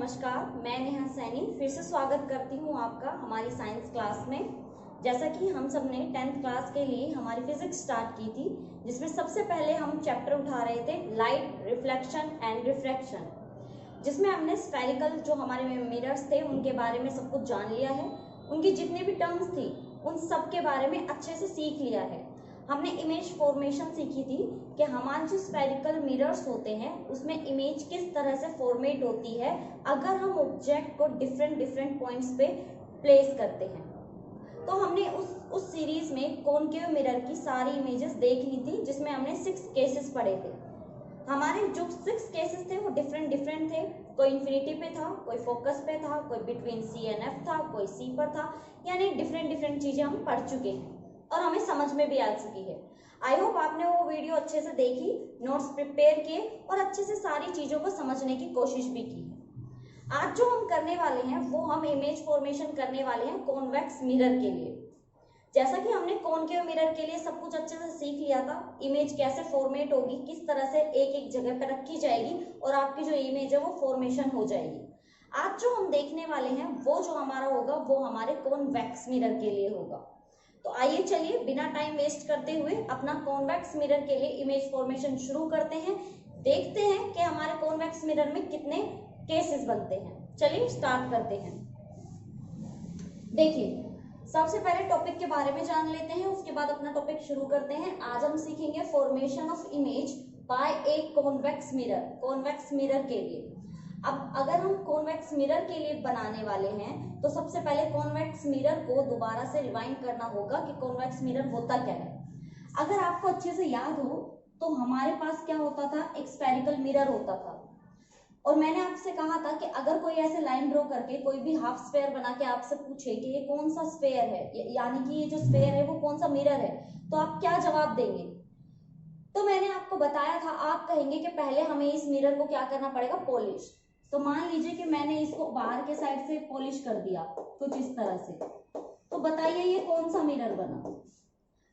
नमस्कार, मैं नेहा सैनी फिर से स्वागत करती हूँ आपका हमारी साइंस क्लास में। जैसा कि हम सब ने 10th क्लास के लिए हमारी फिजिक्स स्टार्ट की थी, जिसमें सबसे पहले हम चैप्टर उठा रहे थे लाइट, रिफ्लेक्शन एंड रिफ्रैक्शन, जिसमें हमने स्फेरिकल जो हमारे मिरर्स थे उनके बारे में सब कुछ जान लिया है। उनकी जितनी भी टर्म्स थी उन सब के बारे में अच्छे से सीख लिया है। हमने इमेज फॉर्मेशन सीखी थी कि हमारे जो स्फेरिकल मिरर्स होते हैं उसमें इमेज किस तरह से फॉर्मेट होती है अगर हम ऑब्जेक्ट को डिफरेंट पॉइंट्स पे प्लेस करते हैं। तो हमने उस सीरीज में कॉनकेव मिरर की सारी इमेजेस देख ली थी, जिसमें हमने 6 केसेस पढ़े थे। हमारे जो 6 केसेस थे वो डिफरेंट थे। कोई इन्फिनिटी पे था, कोई फोकस पे था, कोई बिटवीन सी एंड एफ था, कोई सी पर था। यानी डिफरेंट चीजें हम पढ़ चुके हैं और हमें समझ में भी आ चुकी है। आई होप आपने वो वीडियो अच्छे से देखी, नोट्स प्रिपेयर किए और अच्छे से सारी चीजों को समझने की कोशिश भी की है। आज जो हम करने वाले हैं वो हम इमेज फॉर्मेशन करने वाले हैं कॉन्वेक्स मिरर के लिए। जैसा कि हमने कॉनकेव मिरर के लिए सब कुछ अच्छे से सीख लिया था, इमेज कैसे फॉर्मेट होगी, किस तरह से एक जगह पर रखी जाएगी और आपकी जो इमेज है वो फॉर्मेशन हो जाएगी। आज जो हम देखने वाले हैं वो जो हमारा होगा वो हमारे कॉन्वेक्स मिरर के लिए होगा। तो आइए चलिए बिना टाइम वेस्ट करते हुए अपना कॉन्वेक्स मिरर के लिए इमेज फॉर्मेशन शुरू करते हैं। देखते हैं कि हमारे कॉन्वेक्स मिरर में कितने केसेस बनते हैं। चलिए स्टार्ट करते हैं। देखिए, सबसे पहले टॉपिक के बारे में जान लेते हैं, उसके बाद अपना टॉपिक शुरू करते हैं। आज हम सीखेंगे formation of image by A convex mirror, convex mirror के लिए। अब अगर हम कॉन्वेक्स मिरर के लिए बनाने वाले हैं तो सबसे पहले कॉन्वेक्स मिरर को दोबारा से रिवाइंड करना होगा कि कॉन्वेक्स मिरर होता क्या है। अगर आपको अच्छे से याद हो तो हमारे पास क्या होता था, एक स्फेरिकल मिरर होता था और मैंने आपसे कहा था कि अगर कोई ऐसे लाइन ड्रॉ करके कोई भी हाफ स्फेयर बना के आपसे पूछे कि ये कौन सा स्फेयर है, यानी कि ये जो स्फेयर है वो कौन सा मिरर है, तो आप क्या जवाब देंगे। तो मैंने आपको बताया था, आप कहेंगे कि पहले हमें इस मिरर को क्या करना पड़ेगा, पॉलिश। तो मान लीजिए कि मैंने इसको बाहर के साइड से पॉलिश कर दिया कुछ इस तरह से, तो बताइए ये कौन सा मिरर बना।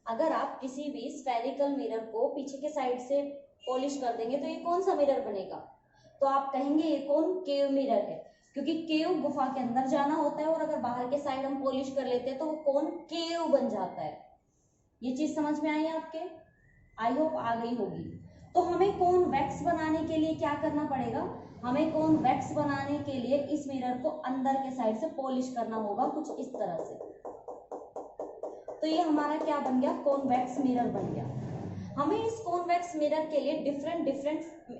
अगर आप किसी भी स्फेरिकल मिरर को पीछे के साइड से पॉलिश कर देंगे तो ये कौन सा मिरर बनेगा, तो आप कहेंगे ये कॉनकेव मिरर है, क्योंकि केव गुफा के अंदर जाना होता है और अगर बाहर के साइड हम पॉलिश कर लेते हैं तो वो कॉनकेव बन जाता है। ये चीज समझ में आई आपके? आई होप आ गई होगी। तो हमें कॉन्वेक्स बनाने के लिए क्या करना पड़ेगा, हमें कॉन्वेक्स बनाने के लिए इस मिरर को अंदर के साइड से पॉलिश करना होगा कुछ इस तरह से। तो ये हमारा क्या बन गया, कॉन्वेक्स मिरर बन गया। हमें इस कॉन्वेक्स मिरर के लिए डिफरेंट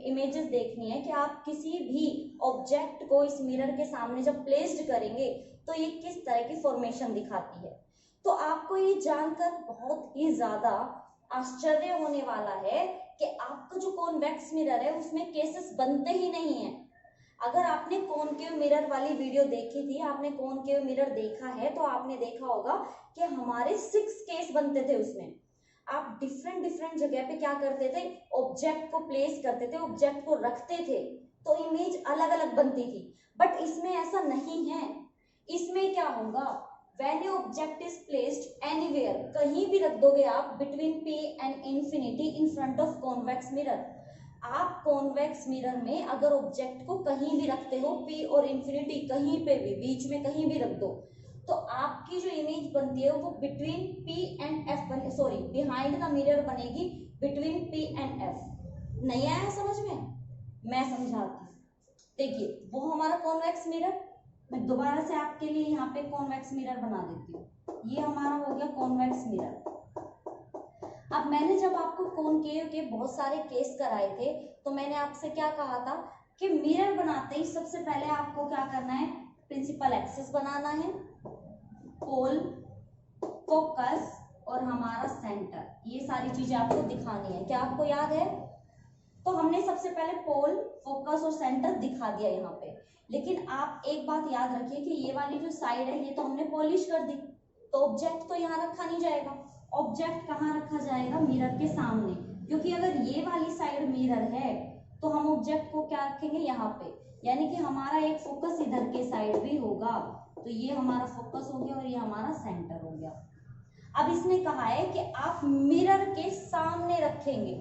इमेजेस देखनी है कि आप किसी भी ऑब्जेक्ट को इस मिरर के सामने जब प्लेस्ड करेंगे तो ये किस तरह की फॉर्मेशन दिखाती है। तो आपको ये जानकर बहुत ही ज्यादा आश्चर्य होने वाला है कि आपका जो कॉन्वेक्स मिरर है उसमें केसेस बनते ही नहीं है। अगर आपने कॉनकेव मिरर वाली वीडियो देखी थी, आपने कॉनकेव मिरर देखा है, तो आपने देखा होगा कि हमारे 6 केस बनते थे उसमें। आप डिफरेंट जगह पे क्या करते थे, ऑब्जेक्ट को प्लेस करते थे, ऑब्जेक्ट को रखते थे, तो इमेज अलग अलग बनती थी। बट इसमें ऐसा नहीं है। इसमें क्या होगा, when your object is placed anywhere, कहीं भी रख दोगे आप between P and infinity in front of convex mirror। आप कॉन्वेक्स मिरर में अगर ऑब्जेक्ट को कहीं भी रखते हो, P और इंफिनिटी कहीं पे भी, बीच में कहीं भी रख दो, तो आपकी जो इमेज बनती है वो बिटवीन P and F बने, सॉरी बिहाइंड द मिरर बनेगी बिटवीन P and F। नहीं आया समझ में? मैं समझाती हूँ। देखिए, वो हमारा कॉन्वेक्स मिरर, मैं दोबारा से आपके लिए यहाँ पे कॉन्वेक्स मिरर बना देती हूँ। ये हमारा हो गया कॉन्वेक्स मिरर। अब मैंने जब आपको कॉनकेव के बहुत सारे केस कराए थे तो मैंने आपसे क्या कहा था कि मिरर बनाते ही सबसे पहले आपको क्या करना है, प्रिंसिपल एक्सिस बनाना है, पोल, फोकस और हमारा सेंटर, ये सारी चीजें आपको दिखानी है। क्या आपको याद है? तो हमने सबसे पहले पोल, फोकस और सेंटर दिखा दिया यहाँ पे। लेकिन आप एक बात याद रखिए कि ये वाली जो साइड है ये तो हमने पॉलिश कर दी, तो ऑब्जेक्ट तो यहाँ रखा नहीं जाएगा। ऑब्जेक्ट कहाँ रखा जाएगा, मिरर के सामने, क्योंकि अगर ये वाली साइड मिरर है तो हम ऑब्जेक्ट को क्या रखेंगे, यहाँ पे, यानी कि हमारा एक फोकस इधर के साइड भी होगा। तो ये हमारा फोकस हो गया और ये हमारा सेंटर हो गया। अब इसने कहा है कि आप मिरर के सामने रखेंगे,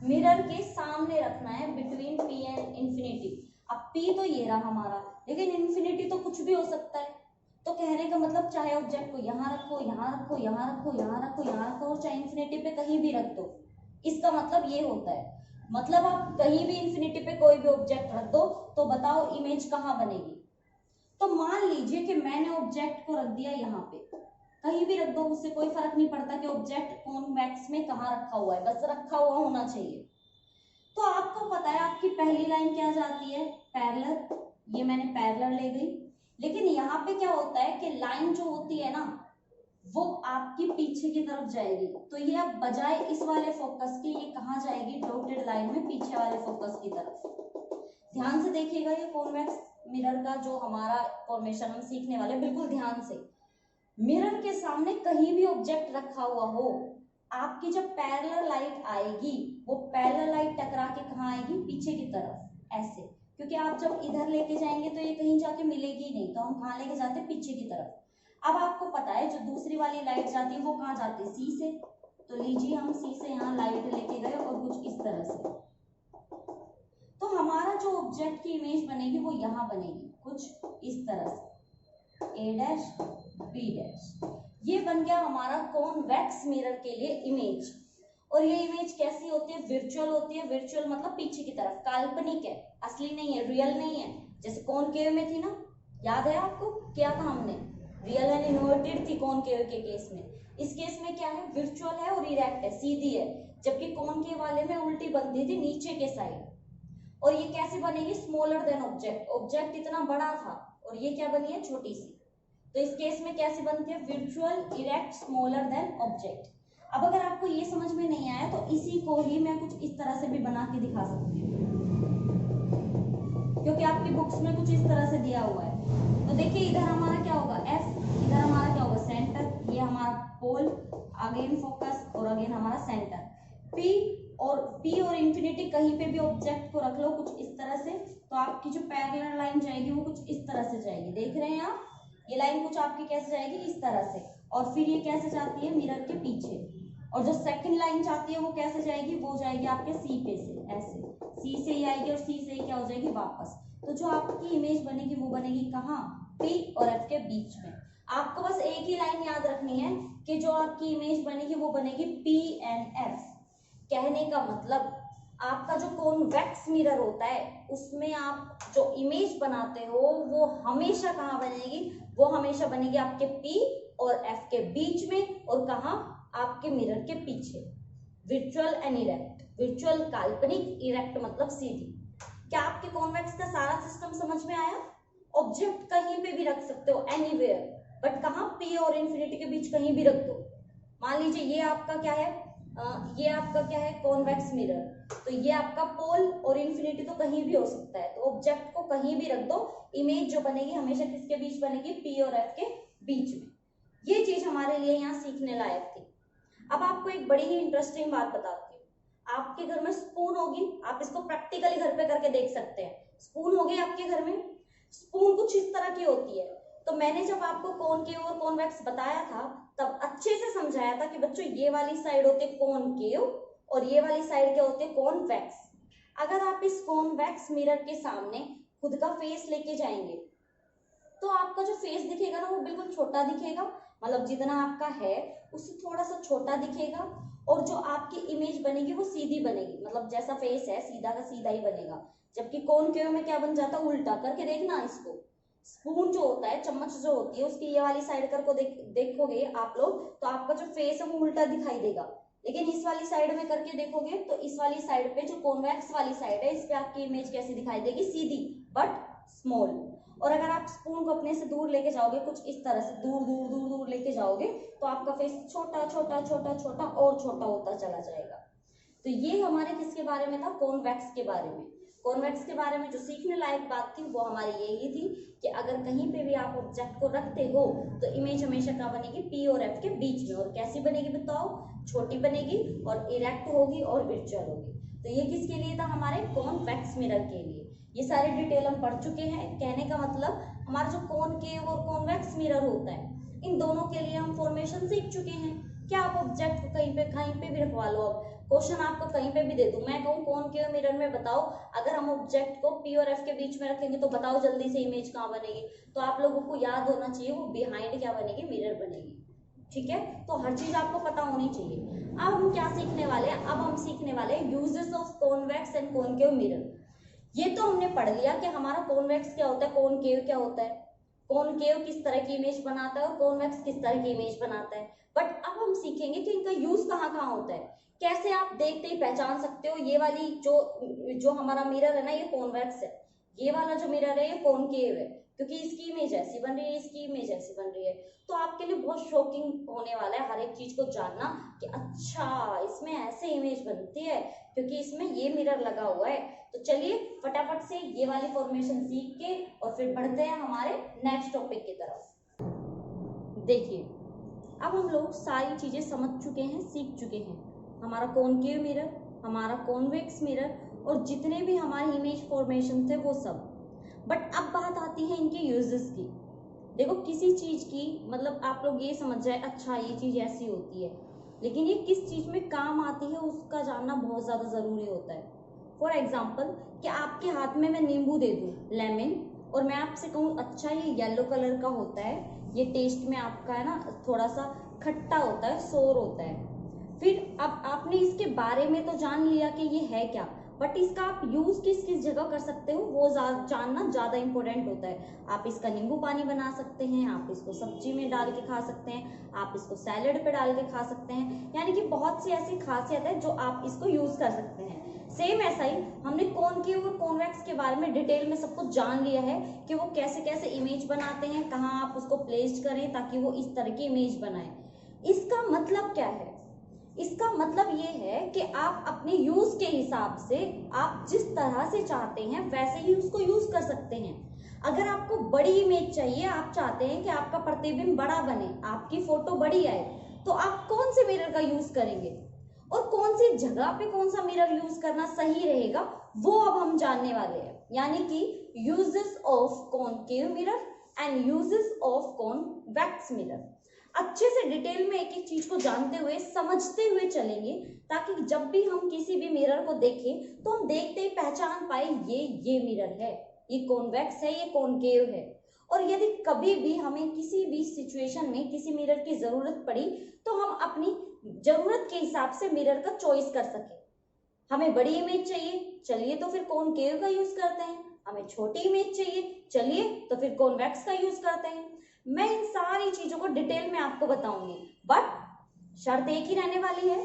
मिरर के सामने रखना है बिटवीन P एंड इंफिनिटी। अब P तो ये रहा हमारा, लेकिन इन्फिनिटी तो कुछ भी हो सकता है। तो कहने का मतलब चाहे ऑब्जेक्ट को यहाँ रखो, यहाँ रखो, यहाँ रखो, यहाँ रखो, यहाँ रखो, और चाहे इन्फिनिटी पे कहीं भी रख दो, इसका मतलब ये होता है। मतलब आप कहीं भी इन्फिनिटी पे कोई भी ऑब्जेक्ट रख दो तो बताओ इमेज कहाँ बनेगी। तो मान लीजिए कि मैंने ऑब्जेक्ट को रख दिया यहाँ पे, कहीं भी रख दो, उससे कोई फर्क नहीं पड़ता कि ऑब्जेक्ट कॉन्वेक्स में कहाँ रखा हुआ है, बस रखा हुआ होना चाहिए। तो आपको पता है आपकी पहली लाइन क्या जाती है, पैरेलल, ये मैंने पैरेलल ले गई। लेकिन यहाँ पे क्या होता है कि लाइन जो होती है ना वो आपकी पीछे की तरफ जाएगी, तो ये अब बजाय इस वाले फोकस के ये कहाँ जाएगी, डॉटेड लाइन में पीछे वाले फोकस की तरफ। ध्यान से देखिएगा ये कॉन्वेक्स मिरर का जो हमारा फॉर्मेशन हम सीखने वाले, बिल्कुल ध्यान से। मिरर के सामने कहीं भी ऑब्जेक्ट रखा हुआ हो, आपकी जब पैरेलल लाइट आएगी वो पैरेलल लाइट टकरा के कहाँ आएगी, पीछे की तरफ, ऐसे। क्योंकि आप जब इधर लेके जाएंगे तो ये कहीं जाके मिलेगी नहीं, तो हम कहाँ लेके जाते हैं, पीछे की तरफ। अब आपको पता है जो दूसरी वाली लाइट जाती है वो कहाँ जाती है, सी से। तो लीजिए हम सी से यहाँ लाइट लेके गए और कुछ इस तरह से, तो हमारा जो ऑब्जेक्ट की इमेज बनेगी वो यहाँ बनेगी कुछ इस तरह से, ए डैश बी डैश। ये बन गया हमारा कॉन्वेक्स मिरर के लिए इमेज। और ये इमेज कैसी होती है, वर्चुअल होती है। वर्चुअल मतलब पीछे की तरफ, काल्पनिक है, असली नहीं है, रियल नहीं है। जैसे कॉनकेव में थी ना, याद है आपको क्या था हमने, रियल एंड इन्वर्टेड थी कॉनकेव के केस में। इस केस में क्या है, वर्चुअल है और इरेक्ट है, सीधी है। जबकि कॉनकेव वाले में उल्टी बनती थी नीचे के साइड। और ये कैसे बनेगी, स्मॉलर देन ऑब्जेक्ट, ऑब्जेक्ट इतना बड़ा था और ये क्या बनी है, छोटी सी। तो इस केस में कैसे बनती है, virtual, erect, smaller than object. अब अगर आपको ये समझ में नहीं आया तो इसी को ही मैं कुछ इस तरह से भी बना के दिखा सकती हूँ, क्योंकि आपकी बुक्स में कुछ इस तरह से दिया हुआ है। तो देखिए इधर हमारा क्या होगा, एफ, इधर हमारा क्या होगा, सेंटर, ये हमारा पोल, अगेन फोकस और अगेन हमारा सेंटर। पी और इंफिनिटी कहीं पे भी ऑब्जेक्ट को रख लो कुछ इस तरह से, तो आपकी जो पैरेलल लाइन जाएगी वो कुछ इस तरह से जाएगी। देख रहे हैं आप, ये लाइन कुछ आपकी कैसे जाएगी, इस तरह से। और फिर ये कैसे जाती है, मिरर के पीछे। और जो सेकंड लाइन जाती है वो कैसे जाएगी, वो जाएगी आपके सी पे से, ऐसे सी से ही आएगी और सी से ही क्या हो जाएगी, वापस। तो जो आपकी इमेज बनेगी वो बनेगी कहाँ, पी और एफ के बीच में। आपको बस एक ही लाइन याद रखनी है कि जो आपकी इमेज बनेगी वो बनेगी पी एंड एफ। कहने का मतलब आपका जो कॉन्वेक्स मिरर होता है उसमें आप जो इमेज बनाते हो वो हमेशा कहाँ बनेगी, वो हमेशा बनेगी आपके पी और एफ के बीच में, और कहाँ, आपके मिरर के पीछे। वर्चुअल एंड इरेक्ट, वर्चुअल काल्पनिक, इरेक्ट मतलब सीधी। क्या आपके कॉन्वेक्स का सारा सिस्टम समझ में आया। ऑब्जेक्ट कहीं पे भी रख सकते हो, एनीवेयर, बट कहाँ, पी और इन्फिनिटी के बीच कहीं भी रख दो। मान लीजिए ये आपका क्या है, ये आपका क्या है, कॉन्वेक्स मिरर, तो ये आपका पोल और इन्फिनिटी तो कहीं भी हो सकता है। तो ऑब्जेक्ट को कहीं भी रख दो, इमेज जो बनेगी हमेशा किसके बीच बनेगी, पी और एफ के बीच में। ये चीज हमारे लिए यहाँ सीखने लायक थी। अब आपको एक बड़ी ही इंटरेस्टिंग बात बताती हूँ। आपके घर में स्पून होगी, आप इसको प्रैक्टिकली घर पे करके देख सकते हैं। स्पून होगी आपके घर में, स्पून कुछ इस तरह की होती है। तो मैंने जब आपको कॉनकेव और कॉन्वेक्स बताया था तब अच्छे से समझाया था कि बच्चों ये वाली साइड होते कॉनकेव और ये वाली साइड क्या होते, कॉन्वेक्स। अगर आप इस कॉन्वेक्स मिरर के सामने खुद का फेस लेके जाएंगे तो आपका जो फेस दिखेगा ना वो बिल्कुल छोटा दिखेगा, मतलब जितना आपका है उससे थोड़ा सा छोटा दिखेगा। और जो आपकी इमेज बनेगी वो सीधी बनेगी, मतलब जैसा फेस है सीधा का सीधा ही बनेगा। जबकि कॉनकेव में क्या बन जाता है, उल्टा करके देखना इसको। स्पून जो होता है, चम्मच जो होती है, उसकी ये वाली साइड कर को देखोगे आप लोग तो आपका जो फेस है वो उल्टा दिखाई देगा। लेकिन इस वाली साइड में करके देखोगे तो इस वाली साइड पे जो कॉन्वेक्स वाली साइड है इस पे आपकी इमेज कैसी दिखाई देगी, सीधी बट स्मॉल। और अगर आप स्पून को अपने से दूर लेके जाओगे कुछ इस तरह से, दूर दूर दूर दूर लेके जाओगे तो आपका फेस छोटा छोटा छोटा छोटा और छोटा होता चला जाएगा। तो ये हमारे किसके बारे में था, कॉन्वेक्स के बारे में। कॉन्वेक्स के बारे में जो सीखने लायक बात थी वो हमारी यही थी कि अगर कहीं पे भी आप ऑब्जेक्ट को रखते हो तो इमेज हमेशा कहाँ बनेगी, पी और एफ के बीच में। और कैसी बनेगी बताओ, छोटी बनेगी और इरेक्ट होगी और वर्चुअल होगी। तो ये किसके लिए था, हमारे कॉन्वेक्स मिरर के लिए। ये सारे डिटेल हम पढ़ चुके हैं। कहने का मतलब हमारा जो कॉनकेव और कॉन्वेक्स मिरर होता है इन दोनों के लिए हम फॉर्मेशन सीख चुके हैं। क्या आप ऑब्जेक्ट को कहीं पे भी रखवा लो, क्वेश्चन आपको कहीं पे भी दे दूं, मैं कहूँ कॉनकेव मिरर में बताओ, अगर हम ऑब्जेक्ट को पी और एफ के बीच में रखेंगे तो बताओ जल्दी से इमेज कहाँ बनेगी, तो आप लोगों को याद होना चाहिए वो बिहाइंड क्या बनेगी, मिरर बनेगी। ठीक है, तो हर चीज आपको पता होनी चाहिए। अब हम क्या सीखने वाले हैं, अब हम सीखने वाले हैं uses of convex and concave mirror. ये तो हमने पढ़ लिया कि हमारा कॉन्वेक्स क्या होता है, कॉनकेव क्या होता है, कॉनकेव किस तरह की इमेज बनाता है और कॉन्वेक्स किस तरह की इमेज बनाता है। बट अब हम सीखेंगे कि इनका यूज कहाँ कहाँ होता है, कैसे आप देखते ही पहचान सकते हो ये वाली जो हमारा मिरर है ना ये कॉन्वेक्स है, ये वाला जो मिरर है ये कॉनकेव है, क्योंकि इसकी इमेज ऐसी बन रही है, इसकी इमेज ऐसी बन रही है। तो आपके लिए बहुत शॉकिंग होने वाला है हर एक चीज को जानना कि अच्छा इसमें ऐसे इमेज बनती है क्योंकि इसमें ये मिरर लगा हुआ है। तो चलिए फटाफट से ये वाली फॉर्मेशन सीख के और फिर बढ़ते हैं हमारे नेक्स्ट टॉपिक की तरफ। देखिए अब हम लोग सारी चीजें समझ चुके हैं, सीख चुके हैं, हमारा कॉनकेव मिरर, हमारा कॉन्वेक्स मिरर और जितने भी हमारे इमेज फॉर्मेशन थे वो सब। बट अब बात आती है इनके यूजेस की। देखो किसी चीज की मतलब आप लोग ये समझ जाए अच्छा ये चीज ऐसी होती है, लेकिन ये किस चीज में काम आती है उसका जानना बहुत ज्यादा जरूरी होता है। फॉर एग्जाम्पल कि आपके हाथ में मैं नींबू दे दूं, लेमन, और मैं आपसे कहूँ अच्छा ये येलो कलर का होता है, ये टेस्ट में आपका है ना थोड़ा सा खट्टा होता है, सोर होता है। फिर अब आपने इसके बारे में तो जान लिया कि ये है क्या, बट इसका आप यूज किस किस जगह कर सकते हो वो जानना ज्यादा इंपॉर्टेंट होता है। आप इसका नींबू पानी बना सकते हैं, आप इसको सब्जी में डाल के खा सकते हैं, आप इसको सैलेड पे डाल के खा सकते हैं, यानी कि बहुत सी ऐसी खासियत है जो आप इसको यूज कर सकते हैं। सेम ऐसा ही हमने कॉनकेव और कॉन्वेक्स के बारे में डिटेल में सब कुछ जान लिया है कि वो कैसे कैसे इमेज बनाते हैं, कहाँ आप उसको प्लेस करें ताकि वो इस तरह की इमेज बनाए। इसका मतलब क्या है, इसका मतलब ये है कि आप अपने यूज के हिसाब से आप जिस तरह से चाहते हैं वैसे ही उसको यूज कर सकते हैं। अगर आपको बड़ी इमेज चाहिए, आप चाहते हैं कि आपका प्रतिबिंब बड़ा बने, आपकी फोटो बड़ी आए, तो आप कौन से मिरर का यूज करेंगे और कौन सी जगह पे कौन सा मिरर यूज करना सही रहेगा वो अब हम जानने वाले हैं। यानी कि uses of concave mirror and uses of convex mirror. अच्छे से डिटेल में एक एक चीज को जानते हुए समझते हुए चलेंगे ताकि जब भी हम किसी भी मिरर को देखें तो हम देखते ही पहचान पाए ये मिरर है, ये कॉन्वेक्स है, ये कॉनकेव है। और यदि कभी भी हमें किसी भी सिचुएशन में किसी मिरर की जरूरत पड़ी तो हम अपनी जरूरत के हिसाब से मिरर का चॉइस कर सके। हमें बड़ी इमेज चाहिए, चलिए तो फिर कॉनकेव का यूज करते हैं, हमें छोटी इमेज चाहिए, चलिए तो फिर कॉन्वेक्स का यूज करते हैं। मैं इन सारी चीजों को डिटेल में आपको बताऊंगी, बट शर्त एक ही रहने वाली है,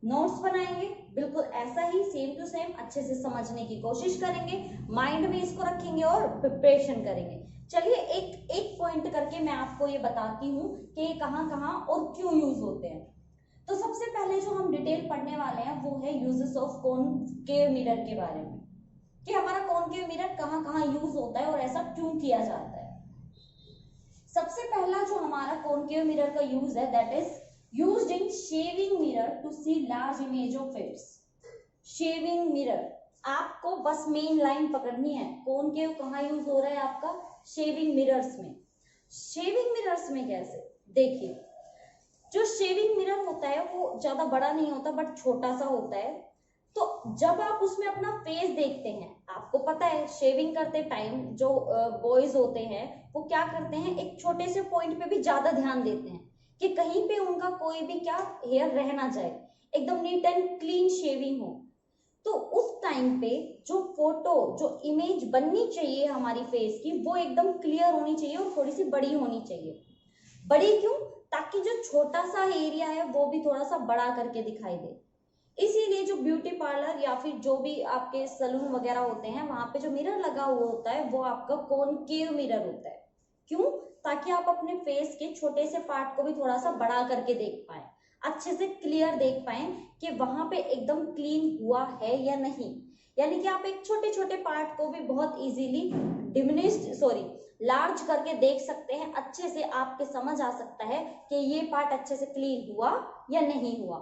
नोट्स बनाएंगे बिल्कुल ऐसा ही सेम टू सेम, अच्छे से समझने की कोशिश करेंगे, माइंड में इसको रखेंगे और प्रिपरेशन करेंगे। चलिए एक एक पॉइंट करके मैं आपको ये बताती हूँ कि ये कहाँ कहाँ और क्यों यूज होते हैं। तो सबसे पहले जो हम डिटेल पढ़ने वाले हैं वो है यूजेस ऑफ कॉनकेव मिरर के बारे में, कि हमारा कॉनकेव मिरर कहाँ कहाँ यूज होता है और ऐसा क्यों किया जाता है। सबसे पहला जो हमारा कॉनकेव मिरर का यूज है that is used in shaving mirror to see large image of face. Shaving mirror, आपको बस मेन लाइन पकड़नी है, कॉनकेव कहाँ यूज हो रहा है आपका, शेविंग मिरर्स में। शेविंग मिरर्स में कैसे, देखिए जो शेविंग मिरर होता है वो ज्यादा बड़ा नहीं होता बट छोटा सा होता है। तो जब आप उसमें अपना फेस देखते हैं, आपको पता है शेविंग करते टाइम जो बॉयज होते हैं वो क्या करते हैं, एक छोटे से पॉइंट पे भी ज्यादा ध्यान देते हैं कि कहीं पे उनका कोई भी क्या हेयर रह ना जाए, एकदम नीट एंड क्लीन शेविंग हो। तो उस टाइम पे जो फोटो जो इमेज बननी चाहिए हमारी फेस की वो एकदम क्लियर होनी चाहिए और थोड़ी सी बड़ी होनी चाहिए। बड़ी क्यों, ताकि जो छोटा सा एरिया है वो भी थोड़ा सा बड़ा करके दिखाई दे। इसीलिए जो ब्यूटी पार्लर या फिर जो भी आपके सलून वगैरह होते हैं वहां पे जो मिरर लगा हुआ होता है वो आपका कॉनकेव मिरर होता है। क्यों, ताकि आप अपने फेस के छोटे से पार्ट को भी थोड़ा सा बड़ा करके देख पाए, अच्छे से क्लियर देख पाए कि वहां पे एकदम क्लीन हुआ है या नहीं। यानी कि आप एक छोटे छोटे पार्ट को भी बहुत इजीली लार्ज करके देख सकते हैं, अच्छे से आपके समझ आ सकता है कि ये पार्ट अच्छे से क्लीन हुआ या नहीं हुआ।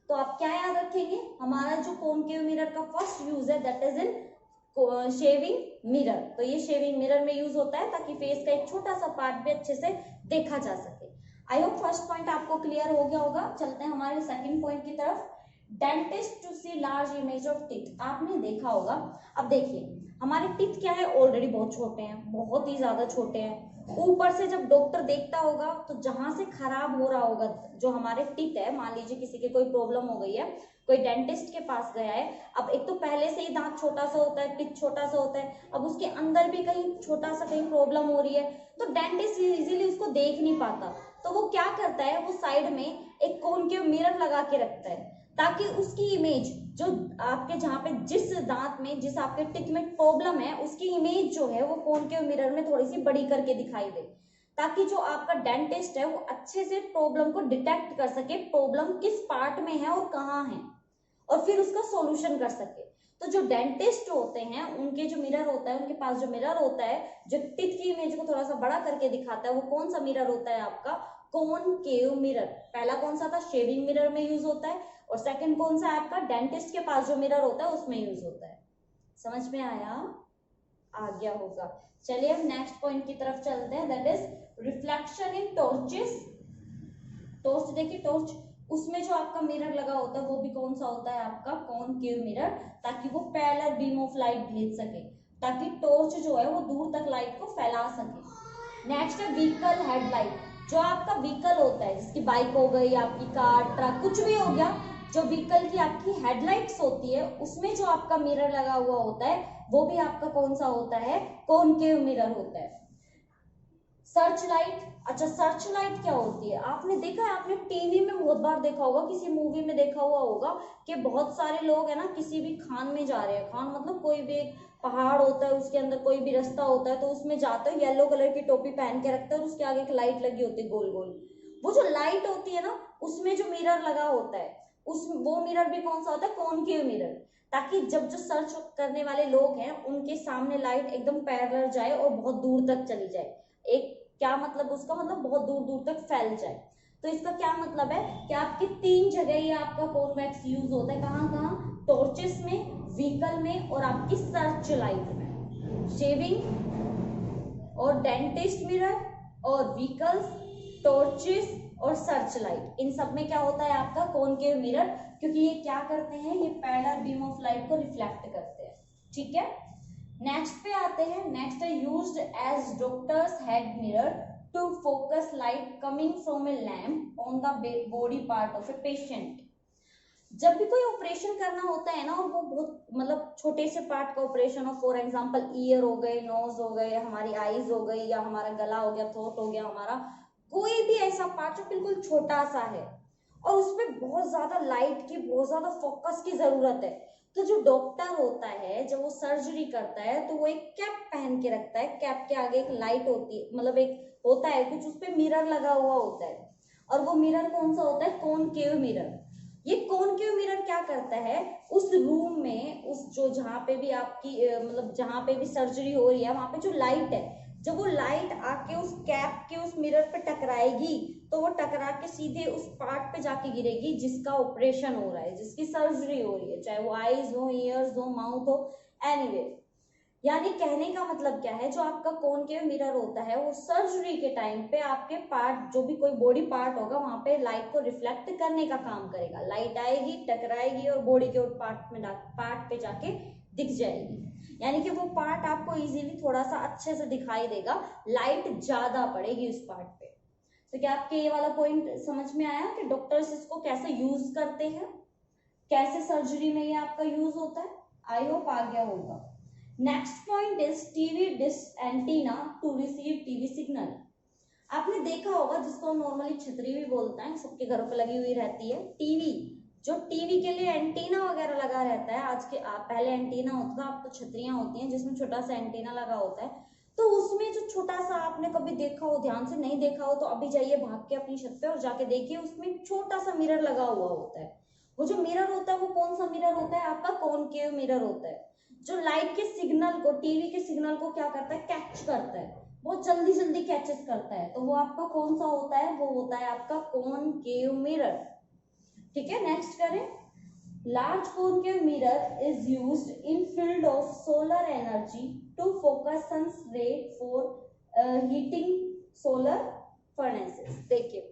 तो आप क्या याद रखेंगे, हमारा जो कॉनकेव मिरर का फर्स्ट यूज है that is in shaving mirror. तो ये शेविंग मिरर में यूज होता है ताकि फेस का एक छोटा सा पार्ट भी अच्छे से देखा जा सके। आई होप फर्स्ट पॉइंट आपको क्लियर हो गया होगा। चलते हैं हमारे सेकंड पॉइंट की तरफ। Dentist to see large image of teeth. आपने देखा होगा, अब देखिए हमारे टीथ क्या है, ऑलरेडी बहुत छोटे हैं, बहुत ही ज्यादा छोटे हैं। ऊपर से जब डॉक्टर देखता होगा तो जहां से खराब हो रहा होगा जो हमारे टीथ है, मान लीजिए किसी के कोई प्रॉब्लम हो गई है, कोई डेंटिस्ट के पास गया है, अब एक तो पहले से ही दांत छोटा सा होता है, टीथ छोटा सा होता है, अब उसके अंदर भी कहीं छोटा सा कहीं प्रॉब्लम हो रही है, तो डेंटिस्ट इजीली उसको देख नहीं पाता, तो वो क्या करता है, वो साइड में एक कॉनकेव मिरर लगा के रखता है, ताकि उसकी इमेज जो आपके जहाँ पे जिस दांत में जिस आपके टिक में प्रॉब्लम है उसकी इमेज जो है वो कॉनकेव मिरर में थोड़ी सी बड़ी करके दिखाई दे, ताकि जो आपका डेंटिस्ट है वो अच्छे से प्रॉब्लम को डिटेक्ट कर सके, प्रॉब्लम किस पार्ट में है और कहाँ है, और फिर उसका सॉल्यूशन कर सके। तो जो डेंटिस्ट होते हैं उनके जो मिरर होता है, उनके पास जो मिरर होता है जो टिथ की इमेज को थोड़ा सा बड़ा करके दिखाता है, वो कौन सा मिरर होता है आपका, कॉनकेव मिरर। पहला कौन सा था, शेविंग मिरर में यूज होता है, और सेकंड कौन सा है आपका, डेंटिस्ट के पास जो मिरर होता है उसमें यूज होता है। समझ में आया, आ गया होगा। चलिए हम नेक्स्ट पॉइंट की तरफ चलते हैं, that is reflection in torches. Torch देखिए, टॉर्च उसमें जो आपका मिरर लगा होता है वो भी कौन सा होता है आपका, कॉनकेव मिरर, ताकि वो पैरेलल बीम ऑफ लाइट भेज सके, ताकि टॉर्च जो है वो दूर तक लाइट को फैला सके। नेक्स्ट है व्हीकल हेडलाइट। जो आपका व्हीकल होता है, जिसकी बाइक हो गई, आपकी कार, ट्रक, कुछ भी हो गया, जो व्हीकल की आपकी हेडलाइट्स होती है उसमें जो आपका मिरर लगा हुआ होता है वो भी आपका कौन सा होता है, कॉनकेव मिरर होता है। सर्च लाइट, अच्छा सर्च लाइट क्या होती है, आपने देखा है, आपने टीवी में बहुत बार देखा होगा, किसी मूवी में देखा हुआ होगा कि बहुत सारे लोग है ना किसी भी खान में जा रहे हैं, खान मतलब कोई भी पहाड़ होता है उसके अंदर कोई भी रास्ता होता है, तो उसमें जाते हैं, येलो कलर की टोपी पहन के रखते हैं और उसके आगे एक लाइट लगी होती है गोल गोल, वो जो लाइट होती है ना उसमें जो मिरर लगा होता है उस वो मिरर भी कौन सा होता है, कॉनकेव मिरर, ताकि जब जो सर्च करने वाले लोग हैं उनके सामने लाइट एकदम पैरेलल जाए और बहुत दूर तक चली जाए। एक क्या मतलब उसका, मतलब बहुत दूर दूर तक फैल जाए। तो इसका क्या मतलब है कि आपकी तीन जगह ये आपका कॉन्वेक्स यूज होता है, कहाँ कहाँ, टॉर्चेस में, व्हीकल में और आपकी सर्च लाइट में। शेविंग और डेंटिस्ट मिरर और व्हीकल्स, टॉर्चेस और सर्च लाइट, इन सब में क्या होता है आपका कॉनकेव मिरर, क्योंकि ये क्या करते हैं, ये पैरेलल बीम ऑफ लाइट को रिफ्लेक्ट करते हैं। ठीक है, नेक्स्ट पे आते हैं। नेक्स्ट है used as doctors head mirror to focus light coming from a lamp on the body part of a patient. जब भी कोई ऑपरेशन करना होता है ना, और वो बहुत मतलब छोटे से पार्ट का ऑपरेशन हो, फॉर एग्जांपल ईयर हो गए, नोज हो गए, हमारी आईज हो गई, या हमारा गला हो गया, थ्रोट हो गया, हमारा कोई भी ऐसा पार्ट जो बिल्कुल छोटा सा है और उसमें बहुत ज्यादा लाइट की, बहुत ज्यादा फोकस की जरूरत है, तो जो डॉक्टर होता है जब वो सर्जरी करता है तो वो एक कैप पहन के रखता है, कैप के आगे एक लाइट होती है, मतलब एक होता है कुछ, उस पे मिरर लगा हुआ होता है, और वो मिरर कौन सा होता है, कॉनकेव मिरर। ये कॉनकेव मिरर क्या करता है, उस रूम में, उस जो जहाँ पे भी आपकी मतलब जहाँ पे भी सर्जरी हो रही है वहां पे जो लाइट है, जब वो लाइट आके उस कैप के उस मिरर पे टकराएगी तो वो टकरा के सीधे उस पार्ट पे जाके गिरेगी जिसका ऑपरेशन हो रहा है, जिसकी सर्जरी हो रही है, चाहे वो आईज हो, ईयर्स हो, माउथ हो, एनीवे। यानी कहने का मतलब क्या है, जो आपका कॉनकेव मिरर होता है वो सर्जरी के टाइम पे आपके पार्ट, जो भी कोई बॉडी पार्ट होगा वहां पे लाइट को रिफ्लेक्ट करने का काम करेगा, लाइट आएगी, टकराएगी और बॉडी के पार्ट पे जाके दिख जाएगी, यानी कि वो पार्ट आपको इजीली थोड़ा सा अच्छे से दिखाई देगा, लाइट ज्यादा पड़ेगी उस पार्ट पे। तो क्या आपके ये वाला पॉइंट समझ में आया कि डॉक्टर्स इसको कैसे यूज करते हैं, कैसे सर्जरी में ये आपका यूज होता है, आई होप आ गया होगा। Next point is TV dish antenna to receive TV signal. आपने देखा होगा, जिसको हम नॉर्मली छतरी भी बोलते हैं, सबके घरों पे लगी हुई रहती है टीवी, जो टीवी के लिए एंटीना वगैरह लगा रहता है, आज के पहले एंटीना होता था, अब तो छतरियां होती हैं जिसमें छोटा सा एंटीना लगा होता है, तो उसमें जो छोटा सा, आपने कभी देखा हो, ध्यान से नहीं देखा हो तो अभी जाइए भाग के अपनी छत पे और जाके देखिए, उसमें छोटा सा मिरर लगा हुआ होता है। वो जो मिरर होता है वो कौन सा मिरर होता है आपका, कॉनकेव मिरर होता है, जो लाइट के सिग्नल को, टीवी के सिग्नल को क्या करता है, कैच करता है, बहुत जल्दी जल्दी कैचेस करता है, तो वो आपका कौन सा होता है, वो होता है आपका कॉनकेव मिरर। ठीक है, नेक्स्ट करें। Large concave mirror is used in field of solar energy to focus sun's ray for heating solar furnaces. देखिए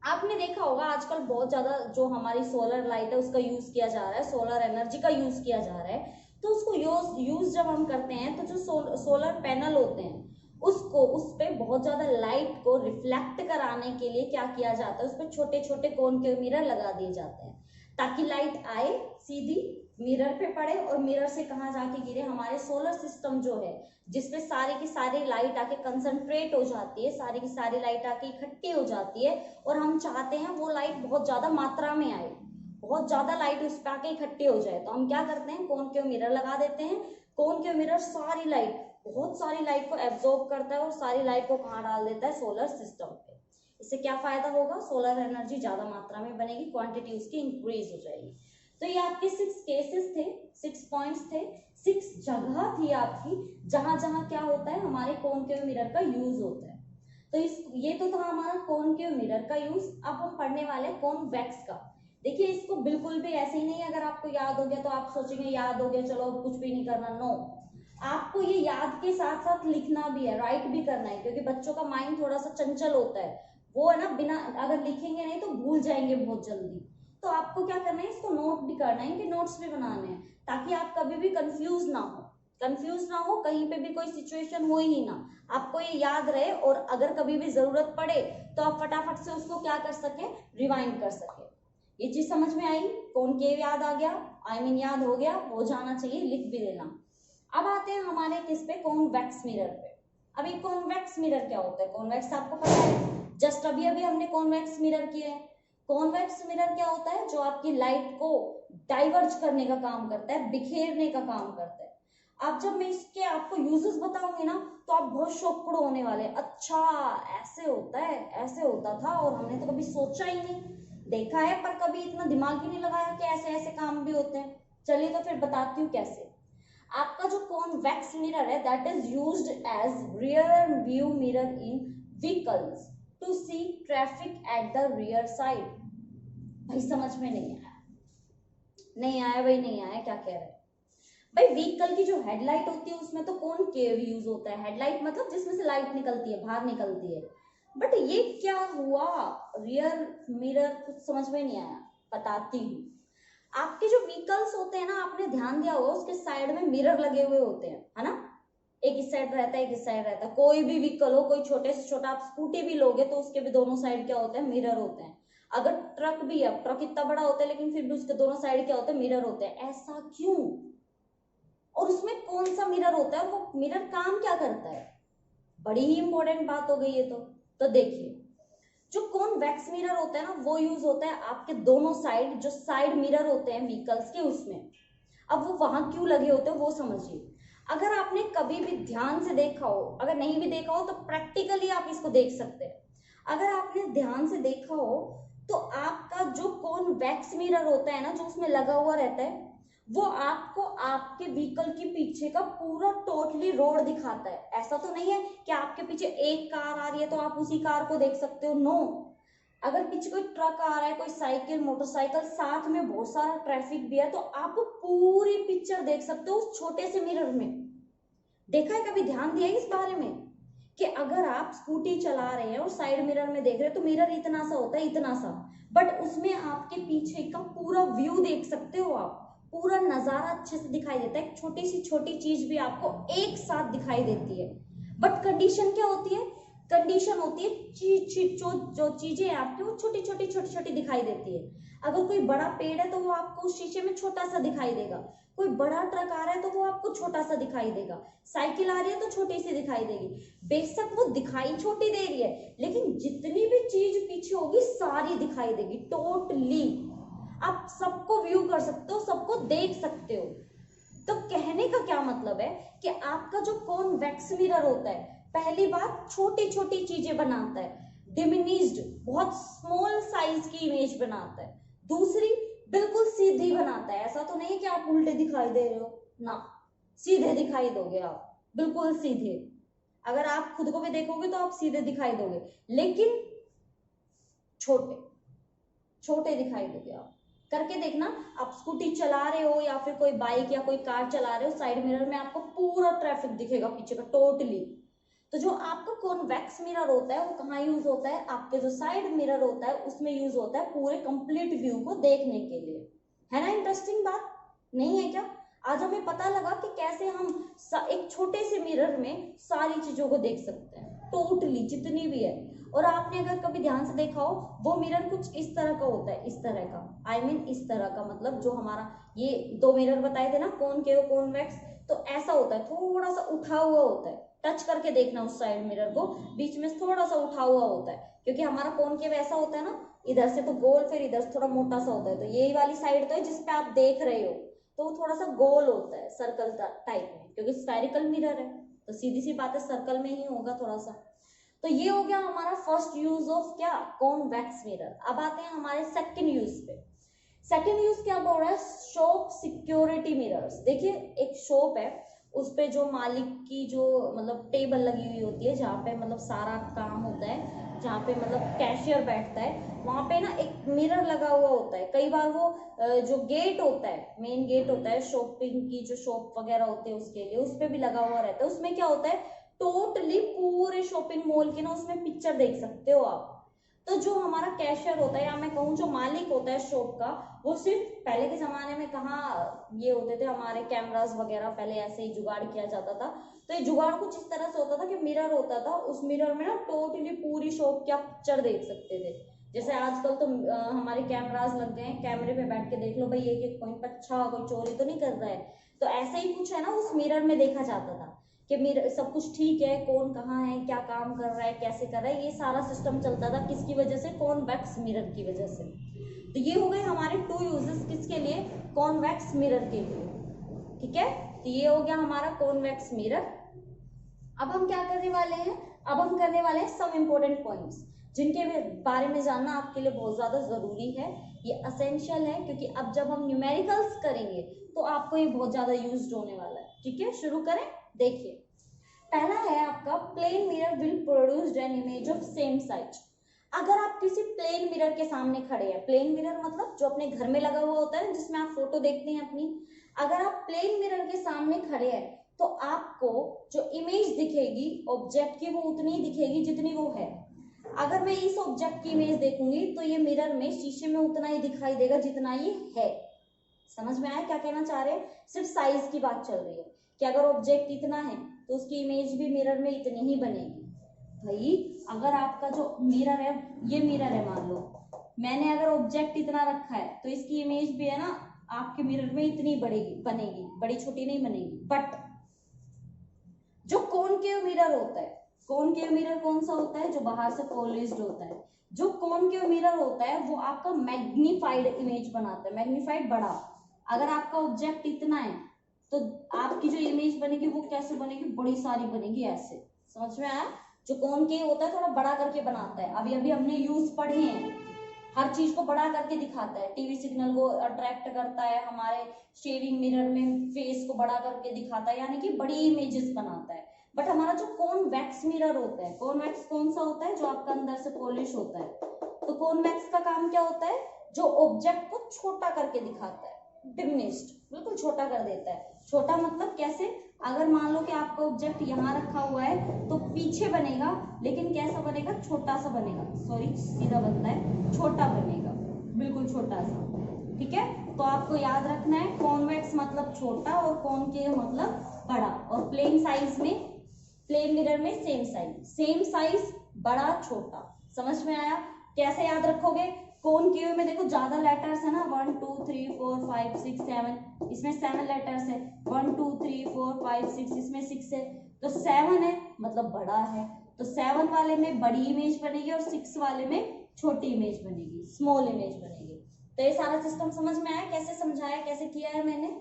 आपने देखा होगा आजकल बहुत ज्यादा जो हमारी सोलर लाइट है उसका यूज किया जा रहा है, सोलर एनर्जी का यूज किया जा रहा है। तो उसको यूज जब हम करते हैं तो जो सोलर पैनल होते हैं उसको उस पे बहुत ज्यादा लाइट को रिफ्लेक्ट कराने के लिए क्या किया जाता है, उस पे छोटे छोटे कॉनकेव मिरर लगा दिए जाते हैं ताकि लाइट आए सीधी मिरर पे पड़े और मिरर से कहाँ जाके गिरे, हमारे सोलर सिस्टम जो है जिसपे सारी की सारी लाइट आके कंसंट्रेट हो जाती है, सारी की सारी लाइट आके इकट्ठी हो जाती है और हम चाहते हैं वो लाइट बहुत ज्यादा मात्रा में आए, बहुत ज्यादा लाइट उस पे आके इकट्ठी हो जाए। तो हम क्या करते हैं, कॉनकेव मिरर लगा देते हैं। कॉनकेव मिरर सारी लाइट, बहुत सारी लाइट को एब्जॉर्ब करता है और सारी लाइट को कहाँ डाल देता है, सोलर सिस्टम पे। इससे क्या फायदा होगा, सोलर एनर्जी ज्यादा मात्रा में बनेगी, क्वांटिटी उसकी इंक्रीज हो जाएगी। तो ये आपके 6 केसेस थे, 6 पॉइंट्स थे, 6 जगह थी आपकी जहां जहां क्या होता है, हमारे कॉनकेव मिरर का यूज होता है। तो ये तो था हमारा कॉनकेव मिरर का यूज। अब हम पढ़ने वाले हैं कॉन्वेक्स का। देखिए इसको बिल्कुल भी ऐसे ही नहीं, अगर आपको याद हो गया तो आप सोचेंगे याद हो गया चलो कुछ भी नहीं करना, नो, आपको ये याद के साथ साथ लिखना भी है, राइट भी करना है, क्योंकि बच्चों का माइंड थोड़ा सा चंचल होता है, वो है ना, बिना अगर लिखेंगे नहीं तो भूल जाएंगे बहुत जल्दी। तो आपको क्या करना है, इसको नोट भी करना है, कि नोट्स भी बनाने हैं ताकि आप कभी भी कंफ्यूज ना हो, कहीं पे भी कोई सिचुएशन हो ही ना, आपको ये याद रहे और अगर कभी भी जरूरत पड़े तो आप फटाफट से उसको क्या कर सके, रिवाइंड कर सके। ये चीज समझ में आई, कॉनकेव याद आ गया, याद हो गया, हो जाना चाहिए, लिख भी देना। अब आते हैं हमारे किस पे, कॉन्वेक्स मिरर पे। अभी कॉन्वेक्स मिरर क्या होता है, कॉन्वेक्स आपको पता है, जस्ट अभी अभी हमने कॉन्वेक्स मिरर किए हैं। कॉन्वेक्स मिरर क्या होता है, जो आपकी लाइट को डाइवर्ज करने का काम करता है, बिखेरने का काम करता है। अब जब मैं इसके आपको यूजेस बताऊंगी ना तो आप बहुत शॉक्ड होने वाले, अच्छा ऐसे होता है, ऐसे होता था और हमने तो कभी सोचा ही नहीं, देखा है पर कभी इतना दिमाग ही नहीं लगाया कि ऐसे ऐसे काम भी होते हैं। चलिए तो फिर बताती हूँ कैसे। आपका जो कॉन्वेक्स मिरर है that is used as rear view mirror in vehicles to see traffic at the rear side. भाई समझ में नहीं आया, नहीं आया भाई, नहीं आया, क्या कह रहे हैं भाई। व्हीकल की जो हेडलाइट होती है उसमें तो कॉनकेव यूज होता है, हेडलाइट मतलब जिसमें से लाइट निकलती है, बाहर निकलती है। बट ये क्या हुआ, रियर मिरर, कुछ समझ में नहीं आया, बताती हूँ। आपके जो व्हीकल्स होते हैं ना, आपने ध्यान दिया होगा उसके साइड में मिरर लगे हुए होते हैं, है ना, एक इस साइड रहता है, एक इस साइड रहता है। कोई भी व्हीकल हो, कोई छोटे से छोटा, आप स्कूटी भी लोगे तो उसके भी दोनों साइड क्या होते हैं, मिरर होते हैं। अगर ट्रक भी है, ट्रक इतना बड़ा होता है लेकिन फिर भी उसके दोनों साइड क्या होते हैं, मिरर होते हैं। ऐसा क्यों, और उसमें कौन सा मिरर होता है, वो मिरर काम क्या करता है, बड़ी ही इंपॉर्टेंट बात हो गई है। तो देखिए जो कॉन्वेक्स मिरर होता है ना वो यूज होता है आपके दोनों साइड, जो साइड मिरर होते हैं व्हीकल्स के उसमें। अब वो वहां क्यों लगे होते हैं वो समझिए। अगर आपने कभी भी ध्यान से देखा हो, अगर नहीं भी देखा हो तो प्रैक्टिकली आप इसको देख सकते हैं। अगर आपने ध्यान से देखा हो तो आपका जो कॉन्वेक्स मिरर होता है ना, जो उसमें लगा हुआ रहता है, वो आपको आपके व्हीकल के पीछे का पूरा टोटली रोड दिखाता है। ऐसा तो नहीं है कि आपके पीछे एक कार आ रही है तो आप उसी कार को देख सकते हो, नो। अगर पीछे कोई ट्रक आ रहा है, कोई साइकिल, मोटरसाइकिल, साथ में बहुत सारा ट्रैफिक भी है, तो आप पूरी पिक्चर देख सकते हो उस छोटे से मिरर में। देखा है, कभी ध्यान दिया है इस बारे में कि अगर आप स्कूटी चला रहे हैं और साइड मिरर में देख रहे हैं तो मिरर इतना सा होता है, इतना सा, बट उसमें आपके पीछे का पूरा व्यू देख सकते हो आप, पूरा नजारा अच्छे से दिखाई देता है, छोटी सी छोटी चीज भी आपको एक साथ दिखाई देती है। बट कंडीशन क्या होती है, कंडीशन होती है जो चीजें आपकी वो छोटी छोटी दिखाई देती है। अगर कोई बड़ा पेड़ है तो वो आपको उस शीशे में छोटा सा दिखाई देगा, कोई बड़ा ट्रक आ रहा है तो वो आपको छोटा सा दिखाई देगा, साइकिल आ रही है तो छोटी सी दिखाई देगी। बेशक वो दिखाई छोटी दे रही है लेकिन जितनी भी चीज पीछे होगी सारी दिखाई देगी टोटली। आप सबको व्यू कर सकते हो, सबको देख सकते हो। तो कहने का क्या मतलब है कि आपका जो कॉन्वेक्स मिरर होता है, पहली बात छोटी छोटी चीजें बनाता है, डिमिनिश्ड, बहुत स्मॉल साइज की इमेज बनाता है। दूसरी, बिल्कुल सीधी बनाता है, ऐसा तो नहीं कि आप उल्टे दिखाई दे रहे हो ना, सीधे दिखाई दोगे आप, बिल्कुल सीधे। अगर आप खुद को भी देखोगे तो आप सीधे दिखाई दोगे, लेकिन छोटे छोटे दिखाई दोगे आप। करके देखना, आप स्कूटी चला रहे हो या फिर कोई बाइक या कोई कार चला रहे हो, साइड मिरर में आपको पूरा ट्रैफिक दिखेगा पीछे का टोटली। तो जो आपका कॉन्वेक्स मिरर होता है वो कहाँ यूज होता है, आपके जो साइड मिरर होता है उसमें यूज होता है पूरे कंप्लीट व्यू को देखने के लिए। है ना इंटरेस्टिंग बात, नहीं है क्या? आज हमें पता लगा कि कैसे हम एक छोटे से मिरर में सारी चीजों को देख सकते हैं, टोटली जितनी भी है। और आपने अगर कभी ध्यान से देखा हो वो मिरर कुछ इस तरह का होता है, इस तरह का, आई मीन इस तरह का, मतलब जो हमारा ये दो मिरर बताए थे ना, कॉनकेव कॉन्वेक्स, तो ऐसा होता है, थोड़ा सा उठा हुआ होता है, टच करके देखना उस साइड मिरर को, बीच में थोड़ा सा उठा हुआ होता है, क्योंकि हमारा कॉनकेव ऐसा होता है ना, इधर से तो गोल, फिर इधर से थोड़ा मोटा सा होता है, तो यही वाली साइड तो है जिसपे आप देख रहे हो, तो वो थोड़ा सा गोल होता है, सर्कल टाइप में, क्योंकि स्फेरिकल मिरर है तो सीधी सी बात है सर्कल में ही होगा थोड़ा सा। तो ये हो गया हमारा फर्स्ट यूज ऑफ क्या, कॉन्वेक्स मिरर। अब आते हैं हमारे सेकंड यूज पे। सेकंड यूज क्या बोल रहा है, शॉप सिक्योरिटी मिरर्स। देखिए एक शॉप है, उस पे जो मालिक की जो मतलब टेबल लगी हुई होती है, जहाँ पे मतलब सारा काम होता है, जहाँ पे मतलब कैशियर बैठता है, वहां पे ना एक मिरर लगा हुआ होता है। कई बार वो जो गेट होता है, मेन गेट होता है शॉपिंग की, जो शॉप वगैरह होते हैं उसके लिए, उस पे भी लगा हुआ रहता है। उसमें क्या होता है, टोटली पूरे शॉपिंग मॉल के ना उसमें पिक्चर देख सकते हो आप। तो जो हमारा कैशियर होता है, या मैं कहूँ जो मालिक होता है शॉप का, वो सिर्फ पहले के जमाने में कहाँ ये होते थे हमारे कैमरास वगैरह, पहले ऐसे ही जुगाड़ किया जाता था। तो ये जुगाड़ कुछ इस तरह से होता था कि मिरर होता था, उस मिरर में ना टोटली पूरी शॉप की आप पिक्चर देख सकते थे। जैसे आजकल तो हमारे कैमरास लग गए हैं, कैमरे पे बैठ के देख लो भाई एक एक पॉइंट पर, अच्छा कोई चोरी तो नहीं कर रहा है। तो ऐसे ही कुछ है ना, उस मिरर में देखा जाता था कि मिरर सब कुछ ठीक है, कौन कहाँ है, क्या काम कर रहा है, कैसे कर रहा है, ये सारा सिस्टम चलता था। किसकी वजह से, कॉन्वेक्स मिरर की वजह से। तो ये हो गए हमारे टू यूजेस, किसके लिए, कॉन्वेक्स मिरर के लिए। ठीक है, तो ये हो गया हमारा कॉन्वेक्स मिरर। अब हम क्या करने वाले हैं, अब हम करने वाले हैं सम इम्पोर्टेंट पॉइंट्स, जिनके बारे में जानना आपके लिए बहुत ज्यादा जरूरी है, ये असेंशियल है, क्योंकि अब जब हम न्यूमेरिकल्स करेंगे तो आपको ये बहुत ज्यादा यूज्ड होने वाला है। ठीक है, शुरू करें। देखिए पहला है आपका, plane mirror will produce an image of same size. अगर आप किसी प्लेन मिरर के सामने खड़े हैं, प्लेन मिरर मतलब जो अपने घर में लगा हुआ होता है जिसमें आप फोटो देखते हैं अपनी, अगर आप प्लेन मिरर के सामने खड़े हैं तो आपको जो इमेज दिखेगी ऑब्जेक्ट की, वो उतनी ही दिखेगी जितनी वो है। अगर मैं इस ऑब्जेक्ट की इमेज देखूंगी तो ये मिरर में, शीशे में उतना ही दिखाई देगा जितना ये है। समझ में आया क्या कहना चाह रहे हैं? सिर्फ साइज की बात चल रही है कि अगर ऑब्जेक्ट इतना है तो उसकी इमेज भी मिरर में इतनी ही बनेगी। भाई अगर आपका जो मिरर है, ये मिरर है मान लो, मैंने अगर ऑब्जेक्ट इतना रखा है तो इसकी इमेज भी है ना आपके मिरर में इतनी बनेगी, बड़ी छोटी नहीं बनेगी। बट जो कॉनकेव मिरर होता है, कॉनकेव मिरर कौन सा होता है, जो बाहर से पॉलिश्ड होता है। जो कॉनकेव मिरर होता है वो आपका मैग्नीफाइड इमेज बनाता है, मैग्नीफाइड बड़ा। अगर आपका ऑब्जेक्ट इतना है तो आपकी जो इमेज बनेगी वो कैसे बनेगी, बड़ी सारी बनेगी ऐसे। समझ में आया? जो कॉनकेव होता है थोड़ा बड़ा करके बनाता है। अभी अभी हमने यूज पढ़े हैं, हर चीज को बड़ा करके दिखाता है, टीवी सिग्नल को अट्रैक्ट करता है, हमारे शेविंग मिरर में फेस को बड़ा करके दिखाता है, यानी कि बड़ी इमेजेस बनाता है। बट हमारा जो कॉन्वेक्स मिरर होता है, कॉन्वेक्स कौन सा होता है, जो आपका अंदर से पॉलिश होता है। तो कॉन्वेक्स का काम क्या होता है, जो ऑब्जेक्ट को छोटा करके दिखाता है, डिमिनिश्ड, बिल्कुल छोटा कर देता है। छोटा मतलब कैसे, अगर मान लो कि आपका ऑब्जेक्ट यहाँ रखा हुआ है तो पीछे बनेगा, लेकिन कैसा बनेगा, छोटा सा बनेगा, सॉरी सीधा बनता है, छोटा बनेगा, बिल्कुल छोटा सा। ठीक है, तो आपको याद रखना है कॉन्वेक्स मतलब छोटा और कॉनकेव मतलब बड़ा। और प्लेन साइज में, प्लेन मिरर में सेम साइज, सेम साइज बड़ा छोटा। समझ में आया? कैसे याद रखोगे, कॉनकेव में देखो ज्यादा लेटर्स है ना, 1 2 3 4 5 6 7, इसमें 7 लेटर्स है, 1 2 3 4 5 6, इसमें 6 है, तो 7 है मतलब बड़ा है। तो 7 वाले में बड़ी इमेज बनेगी और 6 वाले में छोटी इमेज बनेगी, स्मॉल इमेज बनेगी। तो ये सारा सिस्टम समझ में आया, कैसे समझाया, कैसे किया है मैंने?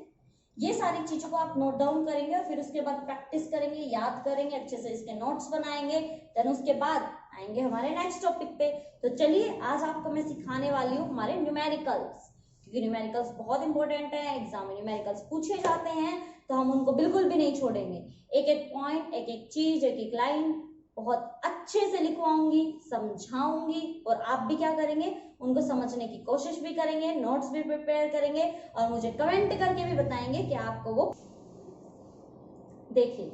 ये सारी चीजों को आप नोट डाउन करेंगे और फिर उसके बाद प्रैक्टिस करेंगे, याद करेंगे, अच्छे से इसके नोट्स बनाएंगे, देन उसके बाद आएंगे हमारे नेक्स्ट टॉपिक पे। तो चलिए आज आपको मैं सिखाने वाली हूँ हमारे न्यूमेरिकल्स, क्योंकि न्यूमेरिकल्स बहुत इंपॉर्टेंट है, एग्जाम में न्यूमेरिकल्स पूछे जाते हैं तो हम उनको बिल्कुल भी नहीं छोड़ेंगे। एक एक पॉइंट, एक एक चीज, एक एक लाइन बहुत अच्छे से लिखवाऊंगी, समझाऊंगी, और आप भी क्या करेंगे, उनको समझने की कोशिश भी करेंगे, नोट्स भी प्रिपेयर करेंगे और मुझे कमेंट करके भी बताएंगे कि आपको वो। देखिए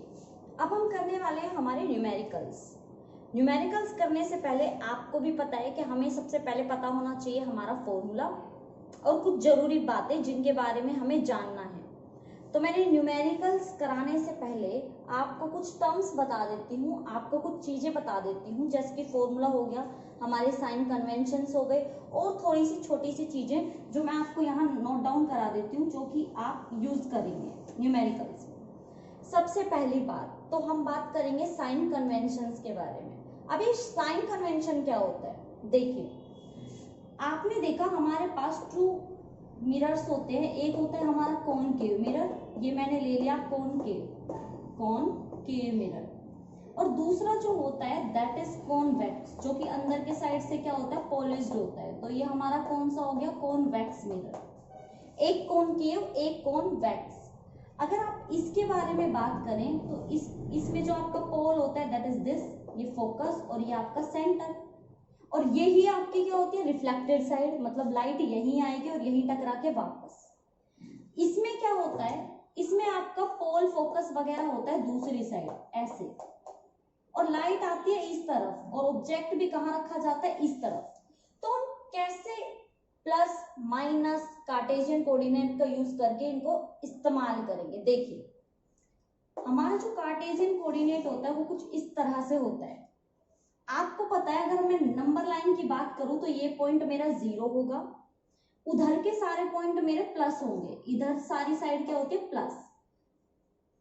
अब हम करने वाले हैं हमारे न्यूमेरिकल्स। न्यूमेरिकल्स करने से पहले आपको भी पता है कि हमें सबसे पहले पता होना चाहिए हमारा फॉर्मूला और कुछ जरूरी बातें जिनके बारे में हमें जानना है। तो मैंने न्यूमेरिकल्स कराने से पहले आपको कुछ टर्म्स बता देती हूँ, आपको कुछ चीजें बता देती हूँ, जैसे कि फॉर्मूला हो गया, हमारे साइन कन्वेंशंस हो गए और थोड़ी सी छोटी सी चीजें जो मैं आपको यहाँ नोट डाउन करा देती हूँ, जो कि आप यूज करेंगे न्यूमेरिकल्स में। सबसे पहली बात तो हम बात करेंगे साइन कन्वेंशंस के बारे में। अब ये साइन कन्वेंशन क्या होता है, देखिए आपने देखा हमारे पास टू मिरर्स होते हैं। एक होता है हमारा कॉनकेव मिरर, ये मैंने ले लिया कॉनकेव मिरर, और दूसरा जो होता है दैट इज कॉन्वेक्स, जो कि अंदर के साइड से क्या होता है, पॉलिश्ड होता है। तो ये हमारा कौन सा हो गया, कॉन्वेक्स मिरर। एक कॉनकेव एक कॉन्वेक्स। अगर आप इसके बारे में बात करें तो इसमें जो आपका पोल होता है दैट इज दिस, ये फोकस और ये आपका सेंटर, और यही आपकी क्या होती है, रिफ्लेक्टेड साइड, मतलब लाइट यहीं आएगी और यहीं टकरा के वापस। इसमें क्या होता है, इसमें आपका पोल फोकस वगैरह होता है दूसरी साइड ऐसे, और लाइट आती है इस तरफ, और ऑब्जेक्ट भी कहाँ रखा जाता है, इस तरफ। तो हम कैसे प्लस माइनस कार्टेशियन कोऑर्डिनेट का यूज करके इनको इस्तेमाल करेंगे। देखिए हमारा जो कार्टेशियन कोऑर्डिनेट होता है वो कुछ इस तरह से होता है। आपको पता है अगर मैं नंबर लाइन की बात करूं तो ये पॉइंट मेरा 0 होगा, उधर के सारे पॉइंट मेरे प्लस होंगे, इधर सारी साइड क्या होती है प्लस,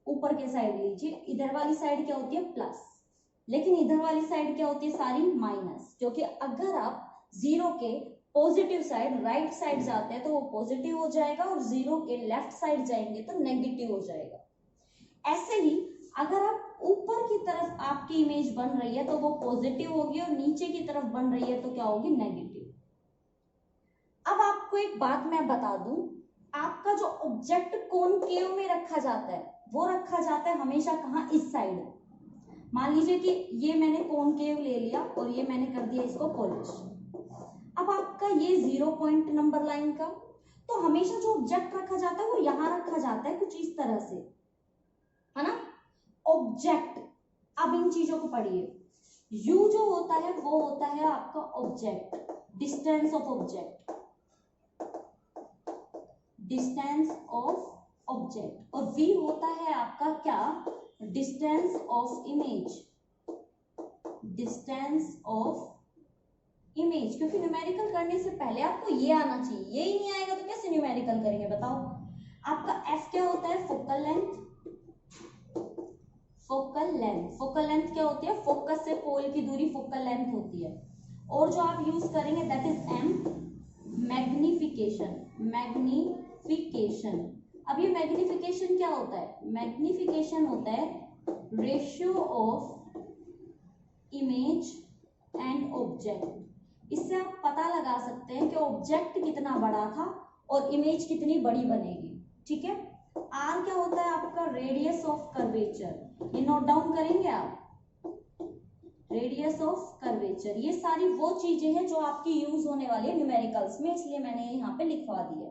ऊपर के साइड लीजिए, इधर वाली साइड क्या होती है प्लस, लेकिन इधर वाली साइड क्या होती है सारी माइनस, क्योंकि अगर आप 0 के पॉजिटिव साइड राइट साइड जाते हैं तो वो पॉजिटिव हो जाएगा, और 0 के लेफ्ट साइड जाएंगे तो नेगेटिव हो जाएगा। ऐसे ही अगर आप ऊपर की तरफ आपकी इमेज बन रही है तो वो पॉजिटिव होगी, और नीचे की तरफ बन रही है तो क्या होगी, नेगेटिव। अब आपको एक बात मैं बता दूं, आपका जो ऑब्जेक्ट कॉनकेव में रखा जाता है वो रखा जाता है हमेशा कहाँ, इस साइड। मान लीजिए कि ये मैंने कॉनकेव ले लिया और ये मैंने कर दिया इसको पॉलिश। अब आपका ये 0 पॉइंट नंबर लाइन का, तो हमेशा जो ऑब्जेक्ट रखा जाता है वो यहां रखा जाता है कुछ इस तरह से, है ना, ऑब्जेक्ट। अब इन चीजों को पढ़िए, u जो होता है वो होता है आपका object, distance of object, distance of object, और v होता है आपका क्या, distance of image, distance of image. क्योंकि न्यूमेरिकल करने से पहले आपको ये आना चाहिए, ये ही नहीं आएगा तो कैसे न्यूमेरिकल करेंगे बताओ। आपका f क्या होता है, focal length, focal length, focal length क्या होती है, फोकस से पोल की दूरी फोकल लेंथ होती है। और जो आप यूज करेंगे that is m, magnification, magnification. अब ये मैग्निफिकेशन क्या होता है, मैग्निफिकेशन होता है ratio of image and object. इससे आप पता लगा सकते हैं कि ऑब्जेक्ट कितना बड़ा था और इमेज कितनी बड़ी बनेगी, ठीक है। आर क्या होता है आपका, रेडियस ऑफ कर्वेचर, ये नोट डाउन करेंगे आप, रेडियस ऑफ कर्वेचर। ये सारी वो चीजें हैं जो आपकी यूज होने वाली है न्यूमेरिकल्स में, इसलिए मैंने यहाँ पे लिखवा दिया।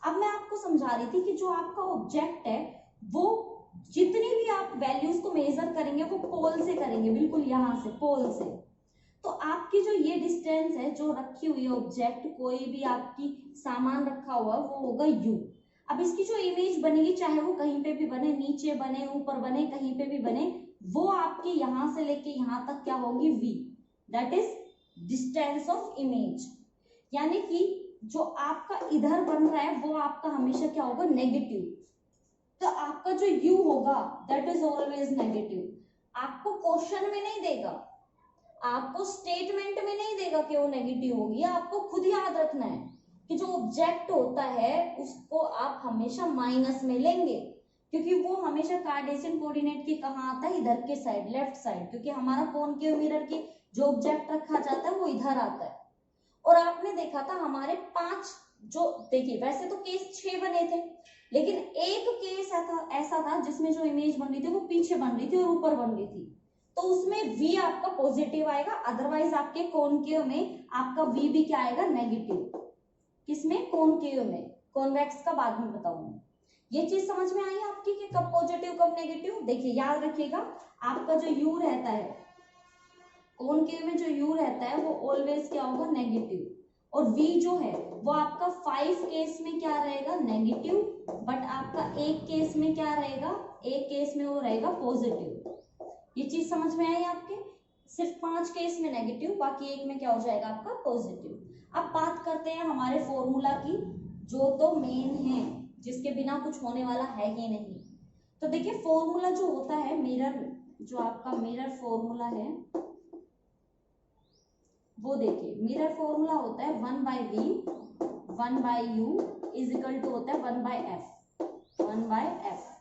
अब मैं आपको समझा रही थी कि जो आपका ऑब्जेक्ट है वो जितनी भी आप वैल्यूज को मेजर करेंगे वो पोल से करेंगे, बिल्कुल यहाँ से पोल से। तो आपकी जो ये डिस्टेंस है जो रखी हुई है ऑब्जेक्ट, कोई भी आपकी सामान रखा हुआ वो होगा u। अब इसकी जो इमेज बनेगी, चाहे वो कहीं पे भी बने, नीचे बने, ऊपर बने, कहीं पे भी बने, वो आपकी यहां से लेके यहां तक क्या होगी, v, that is distance of image. यानी कि जो आपका इधर बन रहा है वो आपका हमेशा क्या होगा, नेगेटिव। तो आपका जो u होगा दैट इज ऑलवेज नेगेटिव। आपको क्वेश्चन में नहीं देगा, आपको स्टेटमेंट में नहीं देगा कि वो नेगेटिव होगी, आपको खुद याद रखना है कि जो ऑब्जेक्ट होता है उसको आप हमेशा माइनस में लेंगे, क्योंकि वो हमेशा कार्टेशियन कोऑर्डिनेट के कहाँ आता है, इधर के साइड, लेफ्ट साइड, क्योंकि हमारा कॉनकेव मिरर की जो ऑब्जेक्ट रखा जाता है वो इधर आता है। और आपने देखा था हमारे 5 जो, देखिए वैसे तो केस 6 बने थे, लेकिन एक केस ऐसा था जिसमें जो इमेज बन रही थी वो पीछे बन रही थी और ऊपर बन रही थी, तो उसमें v आपका पॉजिटिव आएगा। अदरवाइज आपके कॉनकेव में आपका v भी क्या आएगा, नेगेटिव। किसमें, कॉनकेव में, कॉन्वेक्स का बाद में बताऊंगी। ये चीज समझ में आई आपकी कि कब पॉजिटिव कब नेगेटिव। देखिए याद रखिएगा, आपका जो यू रहता है कॉनकेव में, जो यू रहता है वो ऑलवेज क्या होगा, नेगेटिव, और वी जो है वो आपका 5 केस में क्या रहेगा, नेगेटिव, बट आपका एक केस में क्या रहेगा, एक केस में वो रहेगा पॉजिटिव। ये चीज समझ में आई आपके, सिर्फ 5 केस में नेगेटिव, बाकी एक में क्या हो जाएगा आपका पॉजिटिव। अब बात करते हैं हमारे फॉर्मूला की, जो तो मेन है, जिसके बिना कुछ होने वाला है ही नहीं। तो देखिए फॉर्मूला जो होता है मिरर, जो आपका मिरर फॉर्मूला है वो देखिए, मिरर फॉर्मूला होता है 1/v 1/u is equal to होता है 1/f।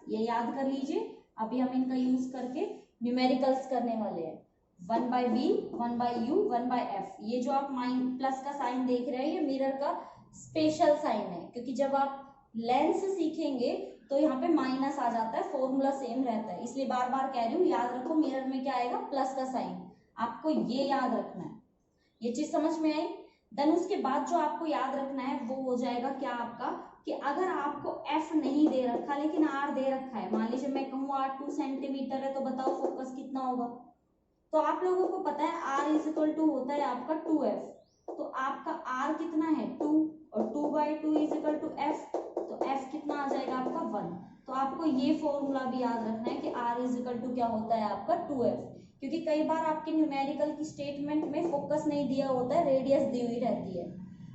ये याद कर लीजिए, अभी हम इनका यूज करके न्यूमेरिकल्स करने वाले हैं। 1/v 1/u 1/f। ये जो आप माइन प्लस का साइन देख रहे हैं ये मिरर का स्पेशल साइन है, क्योंकि जब आप लेंस सीखेंगे तो यहाँ पे माइनस आ जाता है, फॉर्मूला सेम रहता है, इसलिए बार बार कह रही हूँ याद रखो मिरर में क्या आएगा, प्लस का साइन, आपको ये याद रखना है। ये चीज समझ में आई। देन उसके बाद जो आपको याद रखना है वो हो जाएगा क्या आपका, कि अगर आपको f नहीं दे रखा लेकिन r दे रखा है, मान लीजिए मैं कहूँ r 2 सेंटीमीटर है, तो बताओ फोकस कितना होगा। तो आप लोगों को पता है r इज इक्वल टू होता है आपका 2f, तो आपका r कितना है 2, और 2/2 इज इक्वल टू f, तो f कितना आ जाएगा आपका 1। तो आपको ये फॉर्मूला भी याद रखना है कि r इज इक्वल टू क्या होता है आपका 2f, क्योंकि कई बार आपके न्यूमेरिकल की स्टेटमेंट में फोकस नहीं दिया होता है, रेडियस दी हुई रहती है।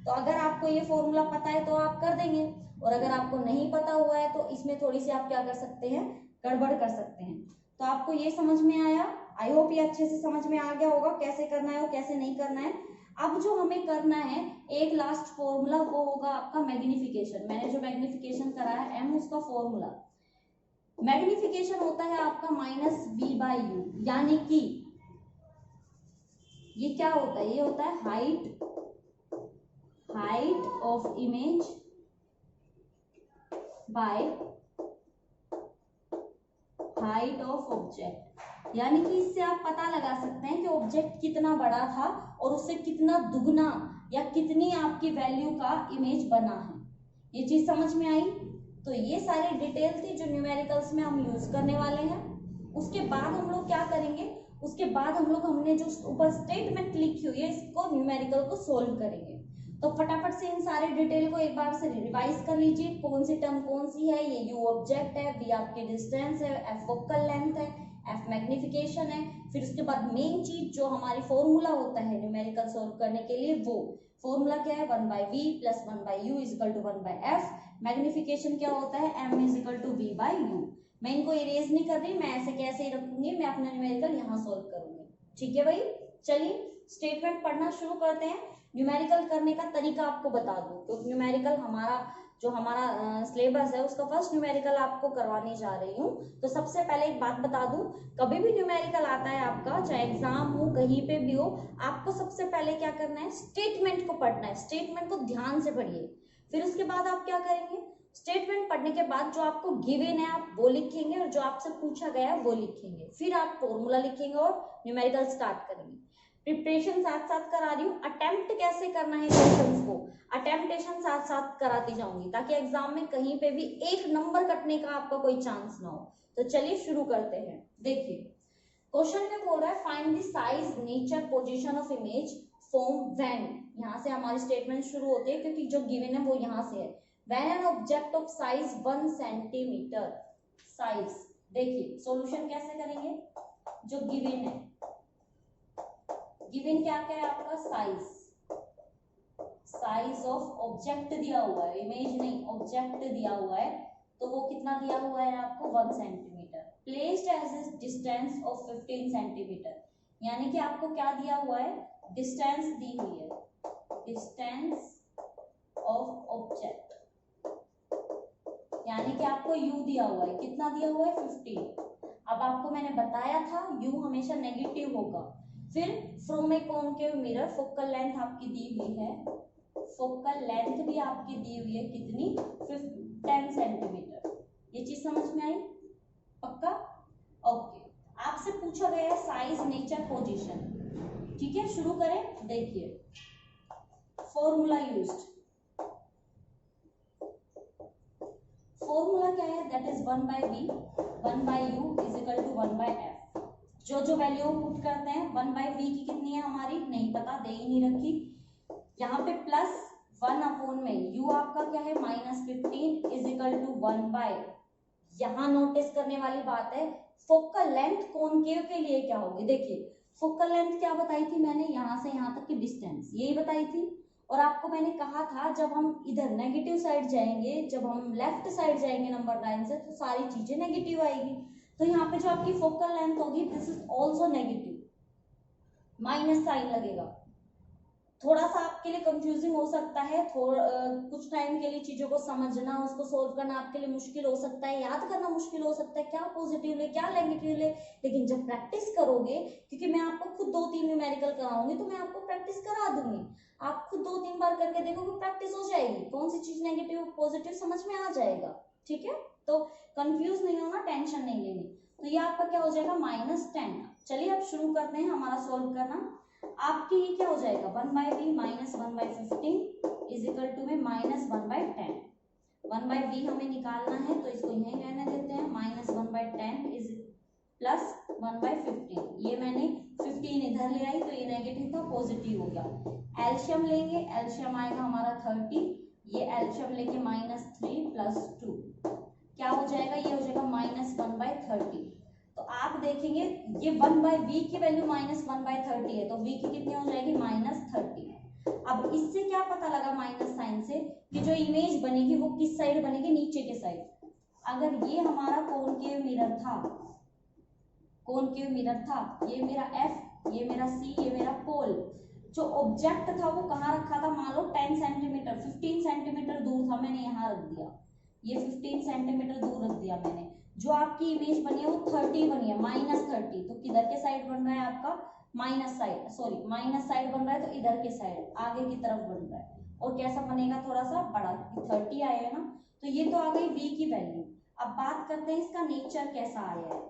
तो अगर आपको ये फॉर्मूला पता है तो आप कर देंगे, और अगर आपको नहीं पता हुआ है तो इसमें थोड़ी सी आप क्या कर सकते हैं, गड़बड़ कर सकते हैं। तो आपको ये समझ में आया, आई होप ये अच्छे से समझ में आ गया होगा कैसे करना है और कैसे नहीं करना है। अब जो हमें करना है एक लास्ट फॉर्मूला, वो होगा आपका मैग्निफिकेशन। मैंने जो मैग्निफिकेशन कराया m, उसका फॉर्मूला मैग्निफिकेशन होता है आपका -v/u, यानी कि ये क्या होता है, ये होता है height of image by height of object. यानी कि इससे आप पता लगा सकते हैं कि ऑब्जेक्ट कितना बड़ा था और उससे कितना दुगना या कितनी आपकी वैल्यू का इमेज बना है। ये चीज समझ में आई। तो ये सारी डिटेल थी जो न्यूमेरिकल्स में हम यूज करने वाले हैं। उसके बाद हम लोग क्या करेंगे, उसके बाद हम लोग हमने जो ऊपर स्टेटमेंट लिखी हुई है इसको न्यूमेरिकल को सोल्व करेंगे। तो फटाफट से इन सारे डिटेल को एक बार से रिवाइज कर लीजिए, कौन सी टर्म कौन सी है। ये u ऑब्जेक्ट है, v आपकी डिस्टेंस है, f फोकल लेंथ है, f मैग्निफिकेशन है। फिर उसके बाद मेन चीज जो हमारी फॉर्मूला होता है न्यूमेरिकल सोल्व करने के लिए, वो फॉर्मूला क्या है 1/v + 1/u is equal to 1/f। Magnification क्या होता है m is equal to v/u। मैं इनको इरेज नहीं कर रही, मैं ऐसे कैसे ही रखूंगी, मैं अपना न्यूमेरिकल यहाँ सोल्व करूंगी। ठीक है भाई, चलिए स्टेटमेंट पढ़ना शुरू करते हैं। न्यूमेरिकल करने का तरीका आपको बता दूं, क्योंकि न्यूमेरिकल हमारा सिलेबस है उसका फर्स्ट न्यूमेरिकल आपको करवाने जा रही हूँ। तो सबसे पहले एक बात बता दूं, कभी भी न्यूमेरिकल आता है आपका, चाहे एग्जाम हो कहीं पे भी हो, आपको सबसे पहले क्या करना है, स्टेटमेंट को पढ़ना है। स्टेटमेंट को ध्यान से पढ़िए, फिर उसके बाद आप क्या करेंगे, स्टेटमेंट पढ़ने के बाद जो आपको गिवन है आप वो लिखेंगे, और जो आपसे पूछा गया है वो लिखेंगे, फिर आप फॉर्मूला लिखेंगे और न्यूमेरिकल स्टार्ट करेंगे। प्रिपरेशन साथ साथ करा रही हूँ, अटेम्प्ट कैसे करना है क्वेश्चंस को, अटेम्प्टेशन साथ साथ कराती जाऊंगी, ताकि एग्जाम में कहीं पे भी एक नंबर कटने का आपका कोई चांस ना हो। तो चलिए शुरू करते हैं। देखिए क्वेश्चन में बोल रहा है find the size, nature, position of image from when. यहाँ से हमारी स्टेटमेंट शुरू होती है, क्योंकि जो गिवन है वो यहाँ से है। When an object of size 1 centimetre size. देखिए सॉल्यूशन कैसे करेंगे, जो गिवन है, गिवन क्या क्या है आपका, साइज ऑफ ऑब्जेक्ट दिया हुआ है, इमेज नहीं ऑब्जेक्ट दिया हुआ है, तो वो कितना दिया हुआ है आपको 1 centimetre. Placed as a distance of 15 centimetre, यानी कि आपको क्या दिया हुआ है, डिस्टेंस दी हुई है, डिस्टेंस ऑफ ऑब्जेक्ट, यानी कि आपको u दिया हुआ है, कितना दिया हुआ है 15। अब आपको मैंने बताया था u हमेशा नेगेटिव होगा। फिर from A concave mirror, focal length आपकी दी हुई है, फोकल लेंथ भी आपकी दी हुई है कितनी, 10 सेंटीमीटर। ये चीज समझ में आई, पक्का, ओके। आपसे पूछा गया है साइज, नेचर, पोजीशन। ठीक है शुरू करें। देखिए फॉर्मूला यूज्ड, फॉर्मूला क्या है, that is 1/v 1/u is equal to 1/f। जो वैल्यू पुट करते हैं 1/v की कितनी है हमारी नहीं पता, दे ही नहीं रखी। यहाँ पे प्लस 1 अपॉन में u आपका क्या है -15 इज इक्वल टू 1/। यहाँ नोटिस करने वाली बात है फोकल लेंथ कॉनकेव के लिए क्या होगी। देखिए फोकल लेंथ क्या बताई थी मैंने, यहाँ से यहाँ तक की डिस्टेंस यही बताई थी। और आपको मैंने कहा था जब हम इधर नेगेटिव साइड जाएंगे, जब हम लेफ्ट साइड जाएंगे नंबर लाइन से, तो सारी चीजें नेगेटिव आएगी। तो यहाँ पे जो आपकी फोकल लेंथ होगी this is also negative, minus sign लगेगा। थोड़ा सा आपके लिए कंफ्यूजिंग हो सकता है, कुछ टाइम के लिए चीजों को समझना, उसको सोल्व करना आपके लिए मुश्किल हो सकता है, याद करना मुश्किल हो सकता है, क्या पॉजिटिव ले क्या नेगेटिव ले। लेकिन जब प्रैक्टिस करोगे, क्योंकि मैं आपको खुद 2-3 न्यूमेरिकल कराऊंगी तो मैं आपको प्रैक्टिस करा दूंगी, आप खुद 2-3 बार करके देखोगे प्रैक्टिस हो जाएगी, कौन सी चीज नेगेटिव पॉजिटिव समझ में आ जाएगा। ठीक है, तो कंफ्यूज नहीं होना, टेंशन नहीं लेनी। तो ये आपका क्या हो जाएगा -10। चलिए अब शुरू करते हैं हमारा सोल्व करना। आपके ये क्या हो जाएगा 1/v minus 1/15 is equal to में -1/10। 1/v हमें निकालना है तो इसको यहीं रहने देते हैं, -1/10 इज प्लस 1/15। ये मैंने 15 इधर ले आई तो ये नेगेटिव था, पॉजिटिव हो गया। एलशियम लेंगे, एलशियम आएगा हमारा 30, ये एलशियम लेके -3 + 2 क्या हो जाएगा, ये हो जाएगा -1/30। तो आप देखेंगे ये 1/v की वैल्यू -1/30 है, तो v की कितनी हो जाएगी -30। अब इससे क्या पता लगा माइनस साइन से कि जो इमेज बनेगी वो किस साइड बनेगी, नीचे के साइड। अगर ये हमारा कॉनकेव मिरर था, कॉनकेव मिरर था, ये मेरा f, ये मेरा c, ये मेरा पोल, जो ऑब्जेक्ट था वो कहाँ रखा था, मान लो 10 सेंटीमीटर 15 सेंटीमीटर दूर था, मैंने यहाँ रख दिया, ये 15 सेंटीमीटर दूर रख दिया मैंने। जो आपकी इमेज बनी है वो 30 बनी है, -30। तो किधर के साइड बन रहा है आपका माइनस साइड बन रहा है, तो इधर के साइड आगे की तरफ बन रहा है। और कैसा बनेगा, थोड़ा सा बड़ा, 30 आया है ना। तो ये तो आ गई v की वैल्यू। अब बात करते हैं इसका नेचर कैसा आया है।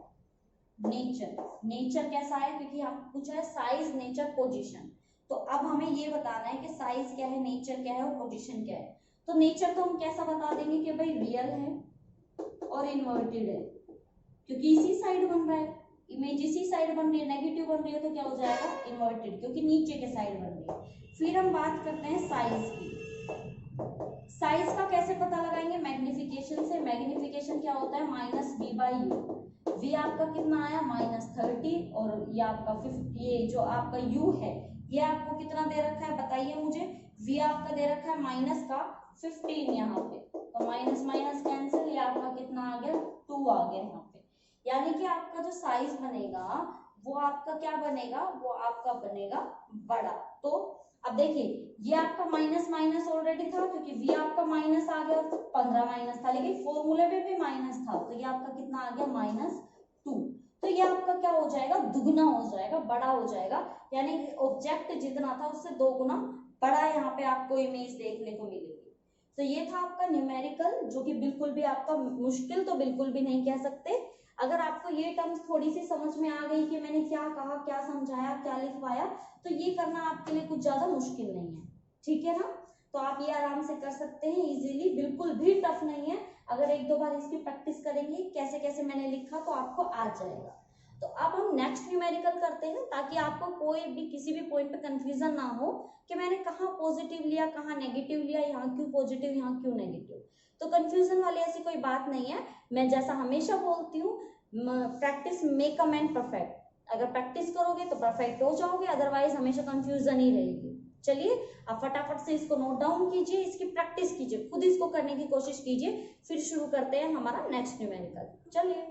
नेचर कैसा है, क्योंकि हम पूछा है साइज, नेचर, पोजीशन। तो अब हमें ये बताना है कि साइज क्या है, नेचर क्या है और पोजीशन क्या है। तो नेचर तो हम कैसा बता देंगे कि भाई रियल है और इन्वर्टेड है, क्योंकि इसी साइड बन रहा है, इमेज इसी साइड बन रही है, नेगेटिव बन रही है तो क्या हो जाएगा इन्वर्टेड, क्योंकि नीचे के साइड बन रही है। फिर हम बात करते हैं साइज की। साइज का कैसे पता लगाएंगे, मैग्निफिकेशन से। मैग्निफिकेशन क्या होता है -v/u। v आपका कितना आया -30 और ये आपका 50, ये जो आपका u है ये आपको कितना दे रखा है बताइए मुझे। v आपका दे रखा है -15 यहाँ पे, तो माइनस माइनस कैंसिल, ये आपका कितना आ गया 2 आ गया यहाँ पे। यानी कि आपका जो साइज बनेगा वो आपका क्या बनेगा, वो आपका बनेगा बड़ा। तो अब देखिए ये आपका माइनस माइनस ऑलरेडी था, क्योंकि v आपका माइनस आ गया, 15 माइनस था, लेकिन फॉर्मूले में भी माइनस था, तो ये आपका कितना आ गया -2। तो ये आपका क्या हो जाएगा, दुगना हो जाएगा, बड़ा हो जाएगा। यानी कि ऑब्जेक्ट जितना था उससे 2 गुना बड़ा यहाँ पे आपको इमेज देखने को मिलेगी। तो ये था आपका न्यूमेरिकल, जो कि बिल्कुल भी आपका मुश्किल तो बिल्कुल भी नहीं कह सकते। अगर आपको ये टर्म्स थोड़ी सी समझ में आ गई कि मैंने क्या कहा, क्या समझाया, क्या लिखवाया, तो ये करना आपके लिए कुछ ज्यादा मुश्किल नहीं है। ठीक है ना, तो आप ये आराम से कर सकते हैं इजीली, बिल्कुल भी टफ नहीं है। अगर 1-2 बार इसकी प्रैक्टिस करेंगे कैसे कैसे मैंने लिखा तो आपको आ जाएगा। तो अब हम नेक्स्ट न्यूमेरिकल करते हैं, ताकि आपको कोई भी किसी भी पॉइंट पे कंफ्यूजन ना हो कि मैंने कहाँ पॉजिटिव लिया, कहाँ नेगेटिव लिया, यहाँ क्यों पॉजिटिव, यहाँ क्यों नेगेटिव। तो कंफ्यूजन वाली ऐसी कोई बात नहीं है। मैं जैसा हमेशा बोलती हूँ, practice make a man perfect. अगर प्रैक्टिस करोगे तो परफेक्ट हो जाओगे, अदरवाइज हमेशा कंफ्यूजन ही रहेगी। चलिए अब फटाफट से इसको नोट डाउन कीजिए, इसकी प्रैक्टिस कीजिए, खुद इसको करने की कोशिश कीजिए। फिर शुरू करते हैं हमारा नेक्स्ट न्यूमेरिकल। चलिए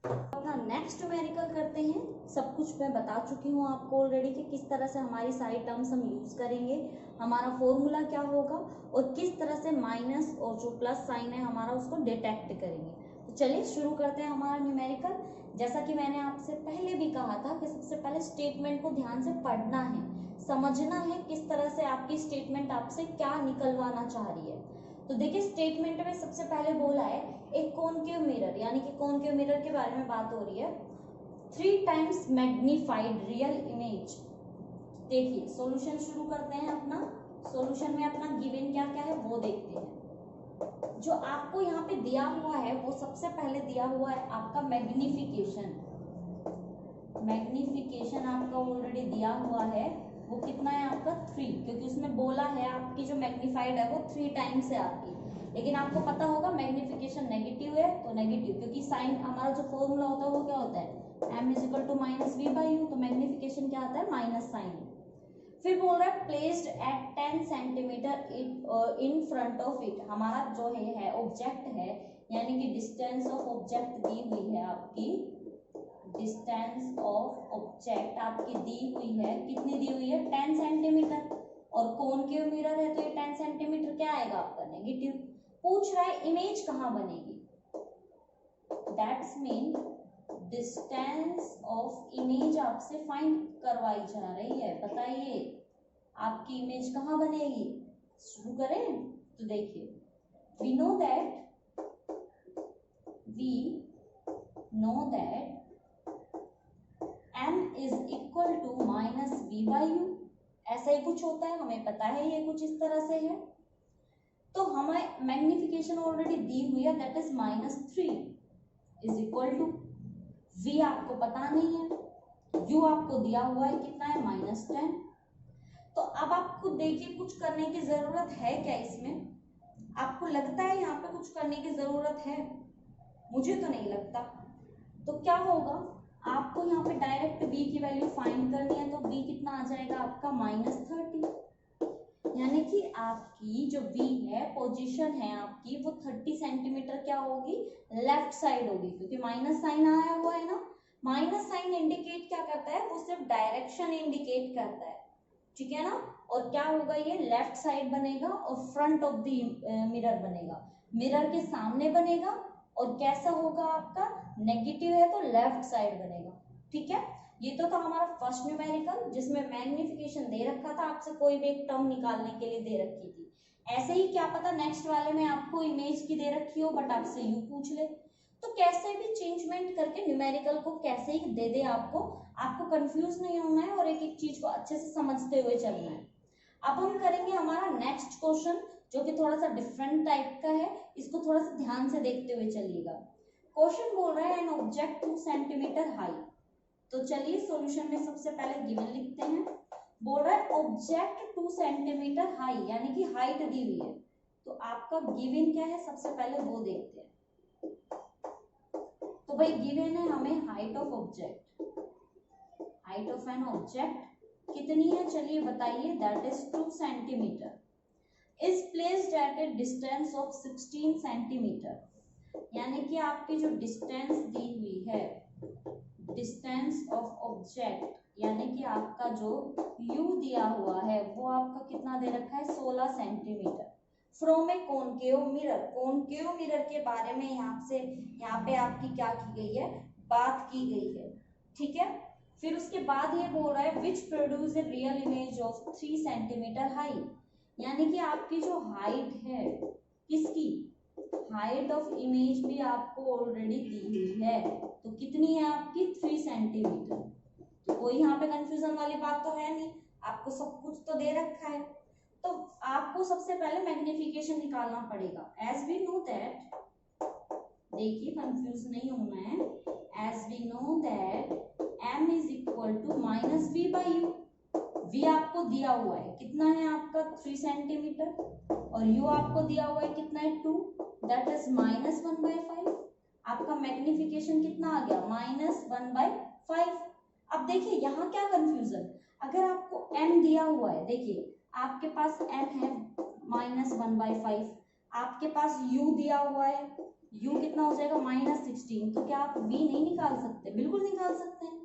अपना नेक्स्ट न्यूमेरिकल करते हैं। सब कुछ मैं बता चुकी हूँ आपको ऑलरेडी कि किस तरह से हमारी सारी टर्म्स हम यूज करेंगे, हमारा फॉर्मूला क्या होगा और किस तरह से माइनस और जो प्लस साइन है हमारा उसको डिटेक्ट करेंगे। तो चलिए शुरू करते हैं हमारा न्यूमेरिकल। जैसा कि मैंने आपसे पहले भी कहा था कि सबसे पहले स्टेटमेंट को ध्यान से पढ़ना है, समझना है किस तरह से आपकी स्टेटमेंट आपसे क्या निकलवाना चाह रही है। तो देखिए स्टेटमेंट में सबसे पहले बोला है एक कॉनकेव मिरर, यानी कि कॉनकेव मिरर के बारे में बात हो रही है। 3 टाइम्स मैग्नीफाइड रियल इमेज। देखिए सॉल्यूशन शुरू करते हैं अपना। सॉल्यूशन में अपना गिवन क्या क्या है वो देखते हैं। जो आपको यहाँ पे दिया हुआ है वो सबसे पहले दिया हुआ है आपका मैग्निफिकेशन। मैग्निफिकेशन आपका ऑलरेडी दिया हुआ है, वो कितना है आपका 3, क्योंकि उसमें बोला है आपकी जो मैग्निफाइड है वो 3 टाइम्स से आती है। लेकिन आपको पता होगा मैग्निफिकेशन नेगेटिव है तो नेगेटिव, क्योंकि साइन हमारा जो फॉर्मूला होता है वो क्या होता है m is equal to minus V by U, तो मैग्निफिकेशन क्या आता है माइनस साइन। फिर बोल रहा है placed at 10 centimetre in front of it. हमारा जो है ऑब्जेक्ट है, यानी कि डिस्टेंस ऑफ ऑब्जेक्ट दी हुई है आपकी, डिस्टेंस ऑफ ऑब्जेक्ट आपकी दी हुई है, कितनी दी हुई है 10 सेंटीमीटर, और कॉनकेव मिरर है तो ये 10 सेंटीमीटर क्या आएगा आपका नेगेटिव। पूछ रहा है इमेज कहाँ बनेगी, that's mean distance of image आपसे फाइंड करवाई जा रही है। बताइए आपकी इमेज कहाँ बनेगी। शुरू करें तो देखिए, we know that m is equal to minus V by U, ऐसा ही कुछ होता है, हमें पता है ये कुछ इस तरह से है। तो हमें मैग्निफिकेशन ऑलरेडी दी हुई है, that is -3 is equal to v आपको पता नहीं है, u आपको दिया हुआ है कितना है -10। तो अब आपको देखिए कुछ करने की जरूरत है क्या इसमें, आपको लगता है यहाँ पे कुछ करने की जरूरत है, मुझे तो नहीं लगता। तो क्या होगा, आपको यहाँ पे डायरेक्ट v की वैल्यू फाइंड करनी है, तो v कितना आ जाएगा आपका -30, यानी कि आपकी जो v है पोजीशन है आपकी वो 30 सेंटीमीटर क्या होगी लेफ्ट साइड होगी, क्योंकि माइनस साइन आया हुआ है ना। माइनस साइन इंडिकेट क्या करता है, वो सिर्फ डायरेक्शन इंडिकेट करता है, ठीक है ना। और क्या होगा, ये लेफ्ट साइड बनेगा और फ्रंट ऑफ द मिरर बनेगा, मिरर के सामने बनेगा, और कैसा होगा आपका नेगेटिव है तो लेफ्ट साइड बनेगा, ठीक है। ये तो था हमारा फर्स्ट न्यूमेरिकल जिसमें मैग्निफिकेशन दे रखा था, आपसे कोई भी एक टर्म निकालने के लिए दे रखी थी। ऐसे ही क्या पता नेक्स्ट वाले में आपको इमेज की दे रखी हो बट आपसे यू पूछ ले, तो कैसे भी चेंजमेंट करके न्यूमेरिकल को कैसे ही दे दे आपको कंफ्यूज नहीं होना है और एक एक चीज को अच्छे से समझते हुए चलना है। अब हम करेंगे हमारा नेक्स्ट क्वेश्चन जो कि थोड़ा सा डिफरेंट टाइप का है, इसको थोड़ा सा ध्यान से देखते हुए चलिएगा। क्वेश्चन बोल रहा है एन ऑब्जेक्ट 2 सेंटीमीटर हाई। तो चलिए सॉल्यूशन में सबसे पहले गिवन लिखते हैं। बोल रहा है ऑब्जेक्ट 2 सेंटीमीटर हाई, यानी कि हाइट दी हुई है, तो आपका गिवन क्या है सबसे पहले वो देखते हैं। तो भाई गिवन है हमें height of object, height of an object कितनी है चलिए बताइए, that is 2 centimetre, is placed at a distance of 16 centimetre, यानी कि आपकी जो डिस्टेंस दी हुई है, डिस्टेंस ऑफ ऑब्जेक्ट, यानी कि आपका जो u दिया हुआ है वो आपका कितना दे रखा है 16 centimetre, from A concave mirror. Concave mirror के बारे में यहाँ पे आपकी क्या की गई है, बात की गई है, ठीक है। फिर उसके बाद ये बोल रहा है which produce a real image of 3 centimetre high, यानी कि आपकी जो हाइट है, किसकी हाइट ऑफ इमेज भी आपको ऑलरेडी दी हुई है, तो कितनी है आपकी 3 सेंटीमीटर। तो कोई यहाँ पे कंफ्यूजन वाली बात तो है नहीं, आपको सब कुछ तो दे रखा है। तो आपको सबसे पहले मैग्निफिकेशन निकालना पड़ेगा। एज वी नो दैट, देखिए कंफ्यूज नहीं होना है, as we know that m is equal to minus V by U. v आपको दिया हुआ है कितना है आपका 3 सेंटीमीटर, और u आपको दिया हुआ है कितना है 2, दैट इज -1/5। आपका मैग्निफिकेशन कितना आ गया -1/5। अब देखिए यहाँ क्या कंफ्यूजन, अगर आपको m दिया हुआ है, देखिए आपके पास m है -1/5, आपके पास u दिया हुआ है, u कितना हो जाएगा -16, तो क्या आप v नहीं निकाल सकते, बिल्कुल निकाल सकते हैं।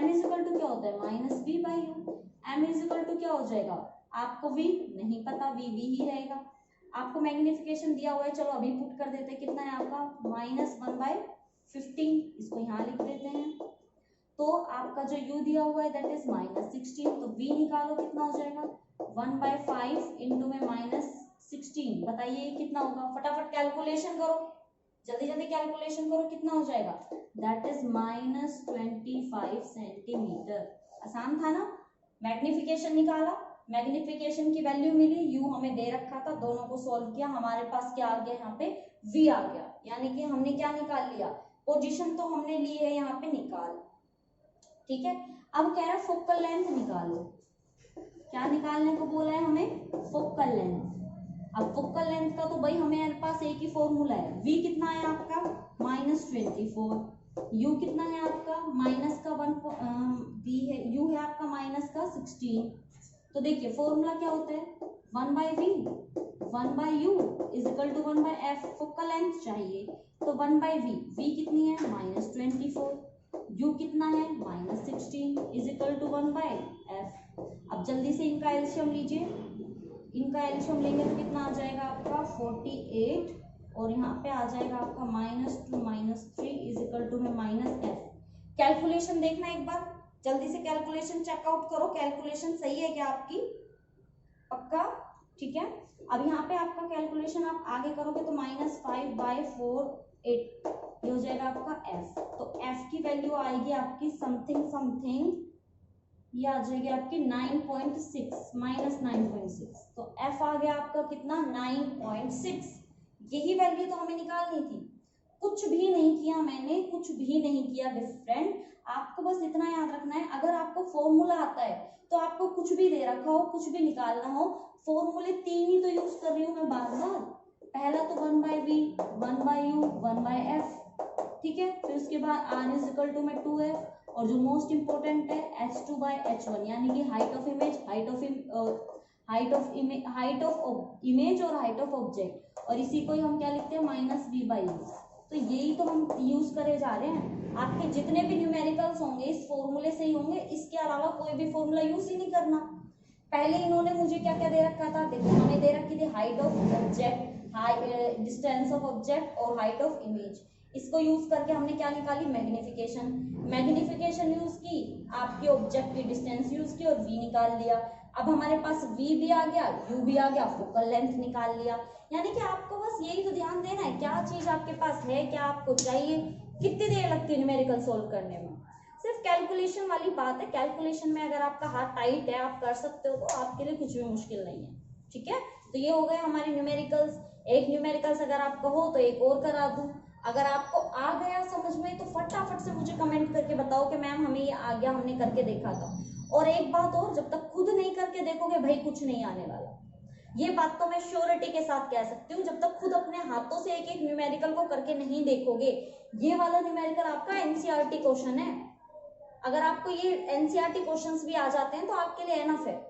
m इज इक्वल टू क्या होता है -v/u, m is equal to क्या हो जाएगा, आपको v नहीं पता, v ही रहेगा। आपको मैग्निफिकेशन दिया हुआ है, चलो अभी पुट कर देते हैं, कितना है आपका -1/15, इसको यहाँ लिख देते हैं। तो आपका जो u दिया हुआ है दैट इज -16, तो v निकालो कितना हो जाएगा 1/5 इंटू में -16, बताइए कितना होगा, फटाफट कैलकुलेशन करो, जल्दी जल्दी कैलकुलेशन करो, कितना हो जाएगा, दैट इज -25 सेंटीमीटर। आसान था ना, मैग्निफिकेशन निकाला, मैग्निफिकेशन की वैल्यू मिली, u हमें दे रखा था, दोनों को सॉल्व किया, हमारे पास क्या आ गया यहाँ पे v आ गया, यानी कि हमने क्या निकाल लिया, पोजीशन तो हमने ली है यहाँ पे निकाल, ठीक है। अब कह रहा है फोकल लेंथ निकालो, क्या निकालने को बोला है हमें, फोकल लेंथ। अब फोकल लेंथ का तो भाई हमें पास एक ही फॉर्मूला है, v कितना है आपका -24, u कितना है आपका माइनस का 1, v है, u है आपका माइनस का 16। तो देखिए फॉर्मूला क्या होता है, 1/v 1/u is equal to 1/f। Focal length चाहिए तो 1/v, v कितनी है -24, u कितना है -16 इज इक्वल टू 1/f। अब जल्दी से इनका एलसीएम लीजिए, इनका एलसीएम लेंगे तो कितना आ जाएगा आपका 48, और यहाँ पे आ जाएगा आपका -2 -3 इज इक्वल टू में -f। कैलकुलेशन देखना एक बार, जल्दी से कैलकुलेशन चेकआउट करो, कैलकुलेशन सही है क्या आपकी, पक्का, ठीक है। अब यहाँ पे आपका कैलकुलेशन आप आगे करोगे तो -5/4 8 ये हो जाएगा आपका f। तो f की वैल्यू आएगी आपकी समथिंग समथिंग, ये आ जाएगी आपकी 9.6 -9.6, तो f आ गया आपका कितना 9.6। यही वैल्यू तो हमें निकालनी थी, कुछ भी नहीं किया मैंने, कुछ भी नहीं किया डिफरेंट। आपको बस इतना याद रखना है, अगर आपको फॉर्मूला आता है तो आपको कुछ भी दे रखा हो, कुछ भी निकालना हो, फॉर्मूले 3 ही तो यूज कर रही हूँ मैं बार बार। पहला तो 1/v 1/u 1/f, ठीक है। फिर उसके बाद r इज इक्वल टू में 2f, और जो मोस्ट इंपोर्टेंट है h2/h1, यानी कि height of image, height of image और हाइट ऑफ ऑब्जेक्ट, और इसी को ही हम क्या लिखते हैं -v/u। तो यही तो हम यूज करे जा रहे हैं। आपके जितने भी न्यूमेरिकल्स होंगे इस फॉर्मूले से ही होंगे, इसके अलावा कोई भी फॉर्मूला यूज ही नहीं करना। पहले इन्होंने मुझे क्या क्या दे रखा था, देखो हमें दे रखी थी height of object, distance of object और हाइट ऑफ इमेज। इसको यूज करके हमने क्या निकाली, मैग्निफिकेशन। मैग्निफिकेशन यूज की, आपके ऑब्जेक्ट की डिस्टेंस यूज की और v निकाल लिया। अब हमारे पास v भी आ गया, u भी आ गया, फोकल लेंथ निकाल लिया। यानी कि आपको बस यही तो ध्यान देना है, क्या चीज आपके पास है, क्या आपको चाहिए, कितनी देर लगती है न्यूमेरिकल सोल्व करने में। सिर्फ कैलकुलेशन वाली बात है, कैलकुलेशन में अगर आपका हाथ टाइट है, आप कर सकते हो, तो आपके लिए कुछ भी मुश्किल नहीं है, ठीक है। तो ये हो गए हमारे न्यूमेरिकल्स। एक न्यूमेरिकल्स अगर आप कहो तो एक और करा दूं। अगर आपको आ गया समझ में तो फटाफट से मुझे कमेंट करके बताओ कि मैम हमें ये आ गया, हमने करके देखा था। और एक बात और, जब तक खुद नहीं करके देखोगे भाई कुछ नहीं आने वाला। ये बात तो मैं श्योरिटी के साथ कह सकती हूँ, जब तक खुद अपने हाथों से एक एक न्यूमेरिकल को करके नहीं देखोगे। ये वाला न्यूमेरिकल आपका एनसीईआरटी क्वेश्चन है, अगर आपको ये एनसीईआरटी क्वेश्चंस भी आ जाते हैं तो आपके लिए एनफ है।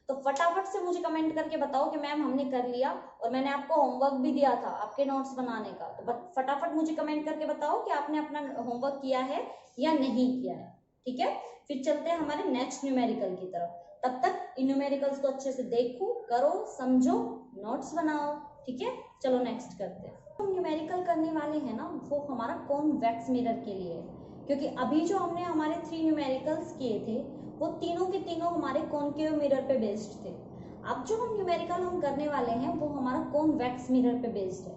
तो फटाफट से मुझे कमेंट करके बताओ कि मैम हमने कर लिया, और मैंने आपको होमवर्क भी दिया था आपके नोट्स बनाने का, तो फटाफट मुझे कमेंट करके बताओ कि आपने अपना होमवर्क किया है या नहीं किया है, ठीक है। फिर चलते हैं हमारे नेक्स्ट न्यूमेरिकल की तरफ। तब तक इन न्यूमेरिकल्स को अच्छे से देखो, करो, समझो, नोट्स बनाओ, ठीक है। चलो नेक्स्ट करते हैं। हम न्यूमेरिकल करने वाले हैं ना, वो हमारा कॉन्वेक्स मिरर के लिए है, क्योंकि अभी जो हमने हमारे 3 न्यूमेरिकल्स किए थे वो तीनों के तीनों हमारे कॉनकेव मिरर पे बेस्ड थे। अब जो हम न्यूमेरिकल हम करने वाले हैं वो हमारा कॉन्वेक्स मिरर पे बेस्ड है।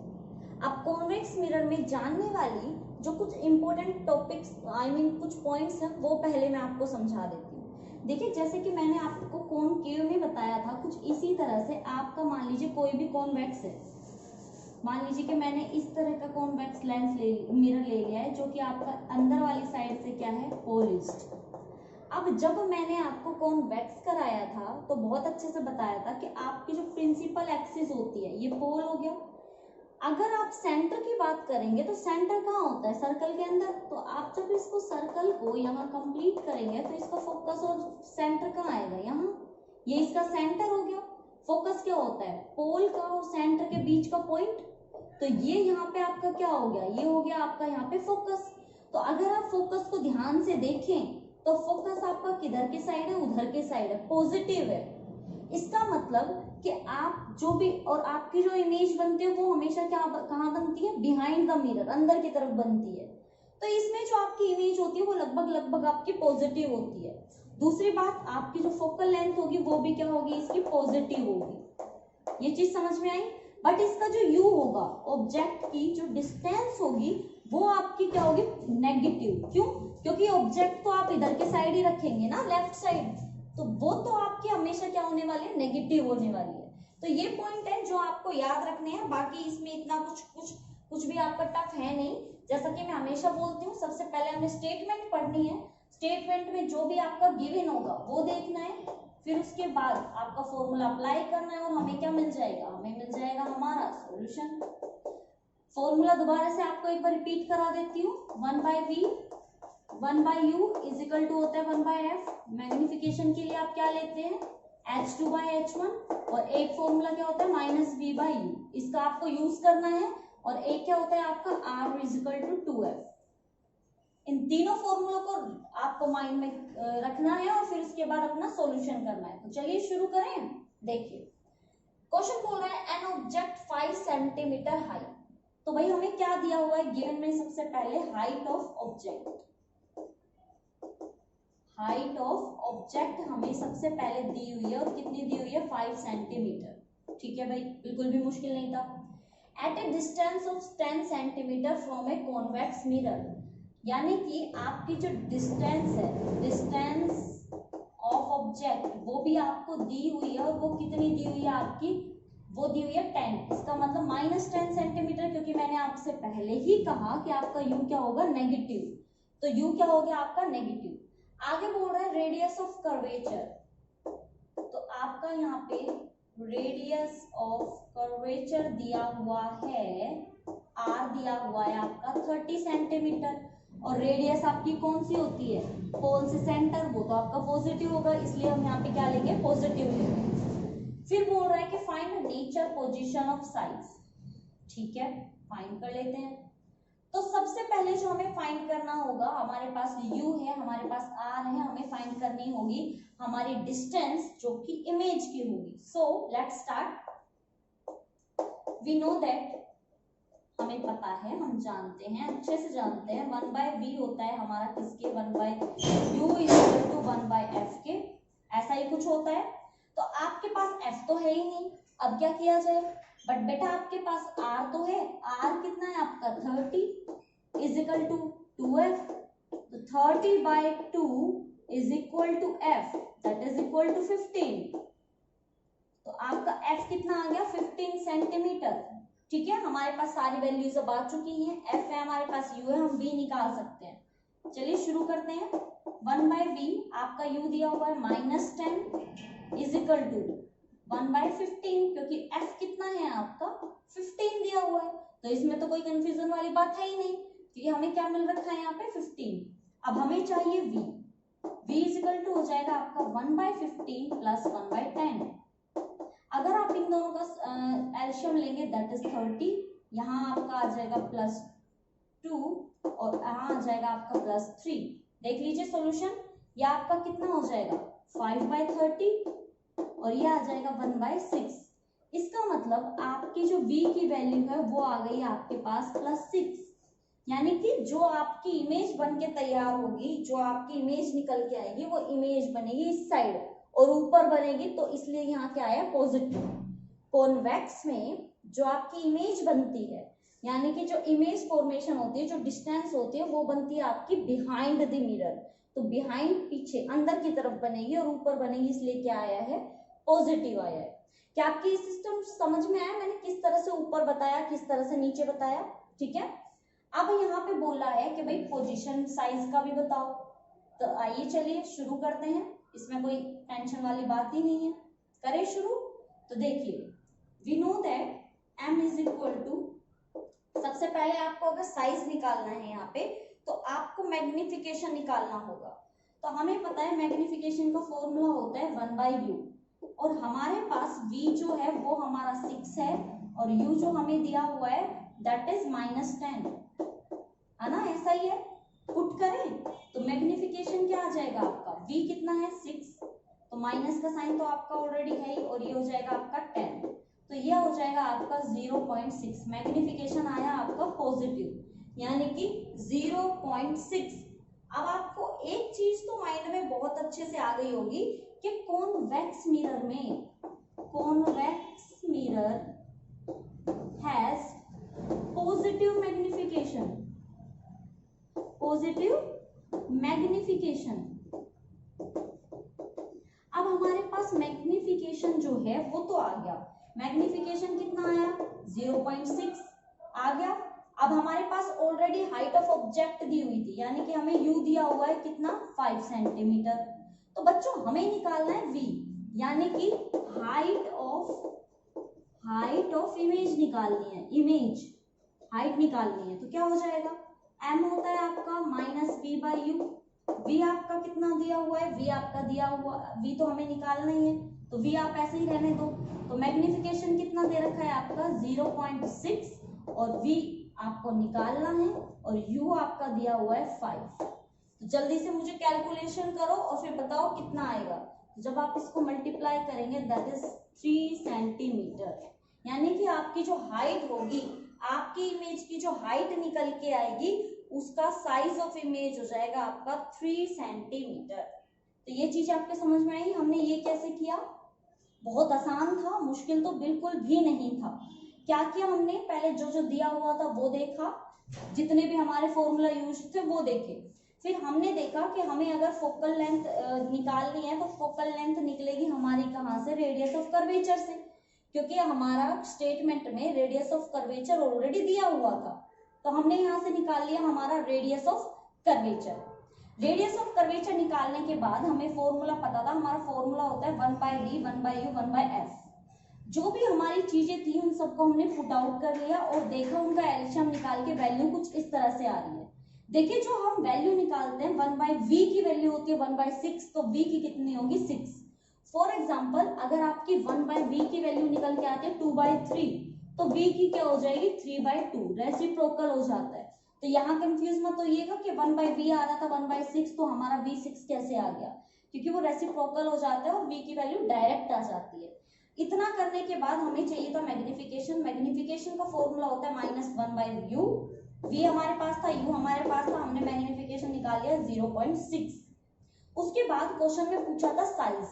अब कॉन्वेक्स मिरर में जानने वाली जो कुछ इंपॉर्टेंट टॉपिक्स कुछ पॉइंट्स हैं वो पहले मैं आपको समझा देती हूँ। देखिए जैसे कि मैंने आपको कॉनकेव में बताया था, कुछ इसी तरह से आपका मान लीजिए कोई भी कॉन्वेक्स है, मान लीजिए कि मैंने इस तरह का कॉन्वेक्स लेंस मिरर ले लिया है, जो कि आपका अंदर वाली साइड से क्या है, पोलिश्ड। अब जब मैंने आपको कॉन्वेक्स कराया था तो बहुत अच्छे से बताया था कि आपकी जो प्रिंसिपल एक्सिस होती है ये पोल हो गया। अगर आप सेंटर की बात करेंगे तो सेंटर कहाँ होता है, सर्कल के अंदर। तो आप जब इसको सर्कल को यहाँ कंप्लीट करेंगे तो इसका फोकस और सेंटर कहाँ आएगा, यहाँ, ये इसका सेंटर हो गया। फोकस क्या होता है, पोल का और सेंटर के बीच का पॉइंट। तो ये यहाँ पे आपका क्या हो गया, ये हो गया आपका यहाँ पे फोकस। तो अगर आप फोकस को ध्यान से देखें तो फोकस आपका किधर की साइड है, उधर की साइड है, पॉजिटिव है। इसका मतलब कि आप जो भी, और आपकी जो इमेज बनती है वो हमेशा क्या कहाँ बनती है, बिहाइंड द मिरर, अंदर की तरफ बनती है। तो इसमें जो आपकी इमेज होती है वो लगभग आपकी पॉजिटिव होती है। दूसरी बात, आपकी जो फोकल लेंथ होगी वो भी क्या होगी, इसकी पॉजिटिव होगी। ये चीज समझ में आई। बट इसका जो u होगा, ऑब्जेक्ट की जो डिस्टेंस होगी वो आपकी क्या होगी, नेगेटिव। क्यों, क्योंकि ऑब्जेक्ट तो आप इधर के साइड ही रखेंगे ना, लेफ्ट साइड। तो वो तो आपकी हमेशा क्या होने वाली है, नेगेटिव होने वाली है। तो ये पॉइंट है जो आपको याद रखने हैं, बाकी इसमें इतना कुछ भी आपका टफ है नहीं। जैसा कि मैं हमेशा बोलती हूँ, सबसे पहले हमें स्टेटमेंट पढ़नी है, स्टेटमेंट में जो भी आपका गिवन होगा वो देखना है, फिर उसके बाद आपका फॉर्मूला अप्लाई करना है और हमें क्या मिल जाएगा, हमें मिल जाएगा हमारा सॉल्यूशन। फॉर्मूला दोबारा से आपको एक बार रिपीट करा देती हूँ, 1/v 1/u is equal to होता है 1/f। मैग्निफिकेशन के लिए आप क्या लेते हैं, h2/h1, और एक फॉर्मूला क्या होता है -v/u, इसका आपको यूज करना है। और एक क्या होता है आपका r is equal to 2f। इन तीनों फॉर्मूलों को आपको माइंड में रखना है और फिर उसके बाद अपना सॉल्यूशन करना है। तो चलिए शुरू करें। देखिए क्वेश्चन बोल रहा है एन ऑब्जेक्ट 5 सेंटीमीटर हाई। तो भाई हमें क्या दिया हुआ है गिवन में, सबसे पहले height of object, height of object हमें सबसे पहले दी हुई है, और कितनी दी हुई है 5 सेंटीमीटर। ठीक है भाई, बिल्कुल भी मुश्किल नहीं था। At a distance of 10 centimetre from a convex mirror, यानी कि आपकी जो डिस्टेंस है, डिस्टेंस ऑफ ऑब्जेक्ट वो भी आपको दी हुई है, और वो कितनी दी हुई है आपकी, वो दी हुई है 10। इसका मतलब -10 सेंटीमीटर, क्योंकि मैंने आपसे पहले ही कहा कि आपका u क्या होगा, नेगेटिव। तो u क्या हो गया आपका नेगेटिव। आगे बोल रहा है रेडियस ऑफ कर्वेचर, तो आपका यहाँ पे रेडियस ऑफ कर्वेचर दिया हुआ है, r दिया हुआ है आपका 30 सेंटीमीटर, और रेडियस आपकी कौन सी होती है, पोल से सेंटर, वो तो आपका पॉजिटिव होगा, इसलिए हम यहाँ पे क्या लेंगे, पॉजिटिव लेंगे। फिर बोल रहा है कि find nature position of size. ठीक है, फाइंड कर लेते हैं। तो सबसे पहले जो हमें फाइंड करना होगा, हमारे पास u है, हमारे पास r है, हमें फाइंड करनी होगी हमारी डिस्टेंस जो कि इमेज की होगी। So let's start. We know that, हमें पता है, हम जानते हैं, अच्छे से जानते हैं, 1/v होता है हमारा किसके, 1/u is equal to 1/f के, ऐसा ही कुछ होता है। तो आपके पास f तो है ही नहीं, अब क्या किया जाए, बट बेटा आपके पास r तो है, r कितना है आपका 30 इज इक्वल टू 2f, तो 30/2 is equal to f, that is equal to 15। तो आपका f कितना आ गया 15 सेंटीमीटर। ठीक है, हमारे पास सारी वैल्यूज अब आ चुकी हैं, f है हमारे पास, u है, हम v निकाल सकते हैं। चलिए शुरू करते हैं। 1/v आपका u दिया हुआ है -10 इज इक्वल टू 1/15, क्योंकि f कितना है आपका 15 दिया हुआ है, तो इसमें तो कोई कंफ्यूजन वाली बात है ही नहीं, क्योंकि हमें क्या मिल रखा है यहाँ पे 15। अब हमें चाहिए v इज इक्वल टू हो जाएगा आपका 1/15 प्लस 1/10। अगर आप इन दोनों का एलशियम लेंगे दैट इज 30, यहाँ आपका आ जाएगा +2 और यहाँ आ जाएगा आपका +3। देख लीजिए सॉल्यूशन, ये आपका कितना हो जाएगा 5/30 और ये आ जाएगा 1/6। इसका मतलब आपकी जो v की वैल्यू है वो आ गई आपके पास +6, यानी कि जो आपकी इमेज बन के तैयार होगी, जो आपकी इमेज निकल के आएगी, वो इमेज बनेगी इस साइड और ऊपर बनेगी, तो इसलिए यहाँ क्या आया पॉजिटिव। कॉन्वेक्स में जो आपकी इमेज बनती है, यानी कि जो इमेज फॉर्मेशन होती है, जो डिस्टेंस होती है, वो बनती है आपकी बिहाइंड द मिरर। तो बिहाइंड पीछे अंदर की तरफ बनेगी और ऊपर बनेगी, इसलिए क्या आया है पॉजिटिव आया है। क्या आपकी सिस्टम समझ में आया, मैंने किस तरह से ऊपर बताया, किस तरह से नीचे बताया। ठीक है, अब यहाँ पे बोला है कि भाई पोजीशन साइज का भी बताओ। तो आइए चलिए शुरू करते हैं, इसमें कोई टेंशन वाली बात ही नहीं है, करें शुरू। तो देखिए we know that m is equal to, सबसे पहले आपको अगर साइज निकालना है यहाँ पे, तो आपको मैग्निफिकेशन निकालना होगा। तो हमें पता है मैग्निफिकेशन का फॉर्मूला होता है 1/u, और हमारे पास v जो है वो हमारा 6 है, और u जो हमें दिया हुआ है दैट इज -10, है ना, ऐसा ही है। पुट करें तो मैग्निफिकेशन क्या आ जाएगा आपका, v कितना है 6, तो माइनस का साइन तो आपका ऑलरेडी है ही, और ये हो जाएगा आपका 10, तो ये हो जाएगा आपका 0.6। मैग्निफिकेशन आया आपका पॉजिटिव, यानी कि 0.6। अब आपको एक चीज तो माइंड में बहुत अच्छे से आ गई होगी कि कॉन्वेक्स मिरर में, convex mirror has positive magnification, positive magnification. Pass magnification जो है वो तो आ गया, मैग्निफिकेशन कितना आया 0.6 आ गया। अब हमारे पास ऑलरेडी हाइट ऑफ ऑब्जेक्ट दी हुई थी, यानी कि हमें यू दिया हुआ है कितना 5 सेंटीमीटर। तो बच्चों हमें निकालना है v, यानी कि हाइट ऑफ इमेज निकालनी है, इमेज हाइट निकालनी है। तो क्या हो जाएगा, m होता है आपका minus v by U. v आपका कितना दिया हुआ है, v आपका दिया हुआ, v तो हमें निकालना ही है, तो v आप ऐसे ही रहने दो। तो मैग्निफिकेशन कितना दे रखा है आपका 0.6 और v आपको निकालना है और u आपका दिया हुआ है 5। तो जल्दी से मुझे कैलकुलेशन करो और फिर बताओ कितना आएगा। जब आप इसको मल्टीप्लाई करेंगे दैट इज 3 सेंटीमीटर, यानी कि आपकी जो हाइट होगी, आपकी इमेज की जो हाइट निकल के आएगी उसका साइज ऑफ इमेज हो जाएगा आपका 3 सेंटीमीटर। तो ये चीज आपके समझ में आई। हमने ये कैसे किया, बहुत आसान था, मुश्किल तो बिल्कुल भी नहीं था। क्या किया हमने, पहले जो जो दिया हुआ था वो देखा, जितने भी हमारे फॉर्मूला यूज थे वो देखे, फिर हमने देखा कि हमें अगर फोकल लेंथ निकालनी है तो फोकल लेंथ निकलेगी हमारी कहाँ से, रेडियस ऑफ कर्वेचर से, क्योंकि हमारा स्टेटमेंट में रेडियस ऑफ कर्वेचर ऑलरेडी दिया हुआ था। तो हमने यहाँ से निकाल लिया हमारा radius of curvature. Radius of curvature निकालने के बाद हमें फॉर्मूला पता था, हमारा फॉर्मूला होता है 1/d 1/u 1/f। जो भी हमारी चीजें थी उन सबको हमने पुट आउट कर लिया और देखा उनका एलसीएम निकाल के वैल्यू कुछ इस तरह से आ रही है। देखिए जो हम वैल्यू निकालते हैं 1/v की वैल्यू होती है 1/6, तो v की कितनी होगी 6। फॉर एग्जाम्पल अगर आपकी 1/v की वैल्यू निकल के आती है 2/3, तो v की क्या हो जाएगी 3/2, रेसिप्रोकल हो जाता है। तो यहाँ कंफ्यूज मत होइएगा कि 1/v आ रहा था 1/6 तो हमारा v6 कैसे आ गया, क्योंकि वो रेसिप्रोकल हो जाता है और v की वैल्यू डायरेक्ट आ जाती है। इतना करने के बाद हमें चाहिए था मैग्निफिकेशन। मैग्निफिकेशन का फॉर्मूला होता है -1/u, v हमारे पास था, u हमारे पास था, हमने मैग्निफिकेशन निकाल लिया 0.6। उसके बाद क्वेश्चन में पूछा था साइज,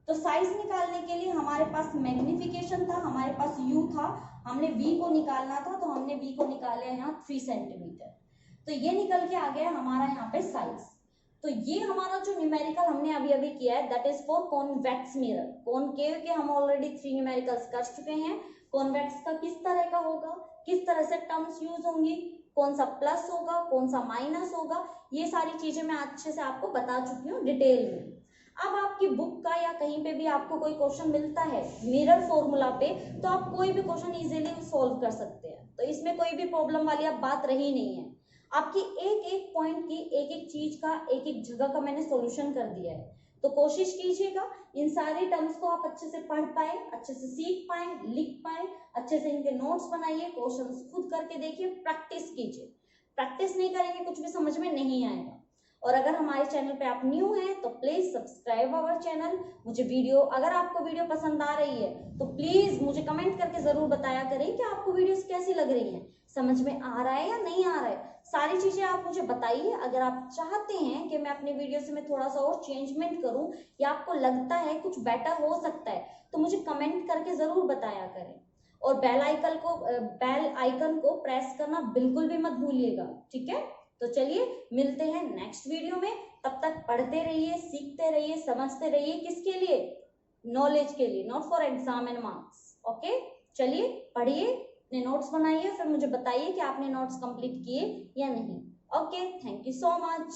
तो साइज निकालने के लिए हमारे पास मैग्निफिकेशन था, हमारे पास u था, हमने v को निकालना था, तो हमने v को निकाला यहाँ 3 सेंटीमीटर। तो ये निकल के आ गया हमारा यहाँ पे साइज। तो ये हमारा जो न्यूमेरिकल हमने अभी अभी किया है that is for convex mirror. Concave के हम ऑलरेडी 3 न्यूमेरिकल्स कर चुके हैं। कॉन्वेक्स का किस तरह का होगा, किस तरह से टर्म्स यूज होंगी, कौन सा प्लस होगा, कौन सा माइनस होगा, ये सारी चीजें मैं अच्छे से आपको बता चुकी हूँ डिटेल में। अब आपकी बुक का या कहीं पे भी आपको कोई क्वेश्चन मिलता है मिरर फॉर्मूला पे, तो आप कोई भी क्वेश्चन इजीली सॉल्व कर सकते हैं। तो इसमें कोई भी प्रॉब्लम वाली अब बात रही नहीं है। आपकी एक एक पॉइंट की, एक एक चीज का, एक एक जगह का मैंने सॉल्यूशन कर दिया है। तो कोशिश कीजिएगा इन सारे टर्म्स को आप अच्छे से पढ़ पाए, अच्छे से सीख पाए, लिख पाए, अच्छे से इनके नोट्स बनाइए, क्वेश्चंस खुद करके देखिए, प्रैक्टिस कीजिए। प्रैक्टिस नहीं करेंगे कुछ भी समझ में नहीं आएगा। और अगर हमारे चैनल पे आप न्यू हैं तो प्लीज सब्सक्राइब आवर चैनल। मुझे वीडियो, अगर आपको वीडियो पसंद आ रही है तो प्लीज मुझे कमेंट करके जरूर बताया करें कि आपको वीडियोस कैसी लग रही हैं, समझ में आ रहा है या नहीं आ रहा है। सारी चीजें आप मुझे बताइए। अगर आप चाहते हैं कि मैं अपने वीडियो से मैं थोड़ा सा और चेंजमेंट करूं या आपको लगता है कुछ बेटर हो सकता है, तो मुझे कमेंट करके जरूर बताया करें। और बेल आइकन को प्रेस करना बिल्कुल भी मत भूलिएगा, ठीक है। तो चलिए मिलते हैं नेक्स्ट वीडियो में। तब तक पढ़ते रहिए, सीखते रहिए, समझते रहिए। किसके लिए, नॉलेज के लिए, not for exam and marks. Okay, चलिए पढ़िए, अपने नोट्स बनाइए, फिर मुझे बताइए कि आपने नोट्स कंप्लीट किए या नहीं। Okay, thank you so much.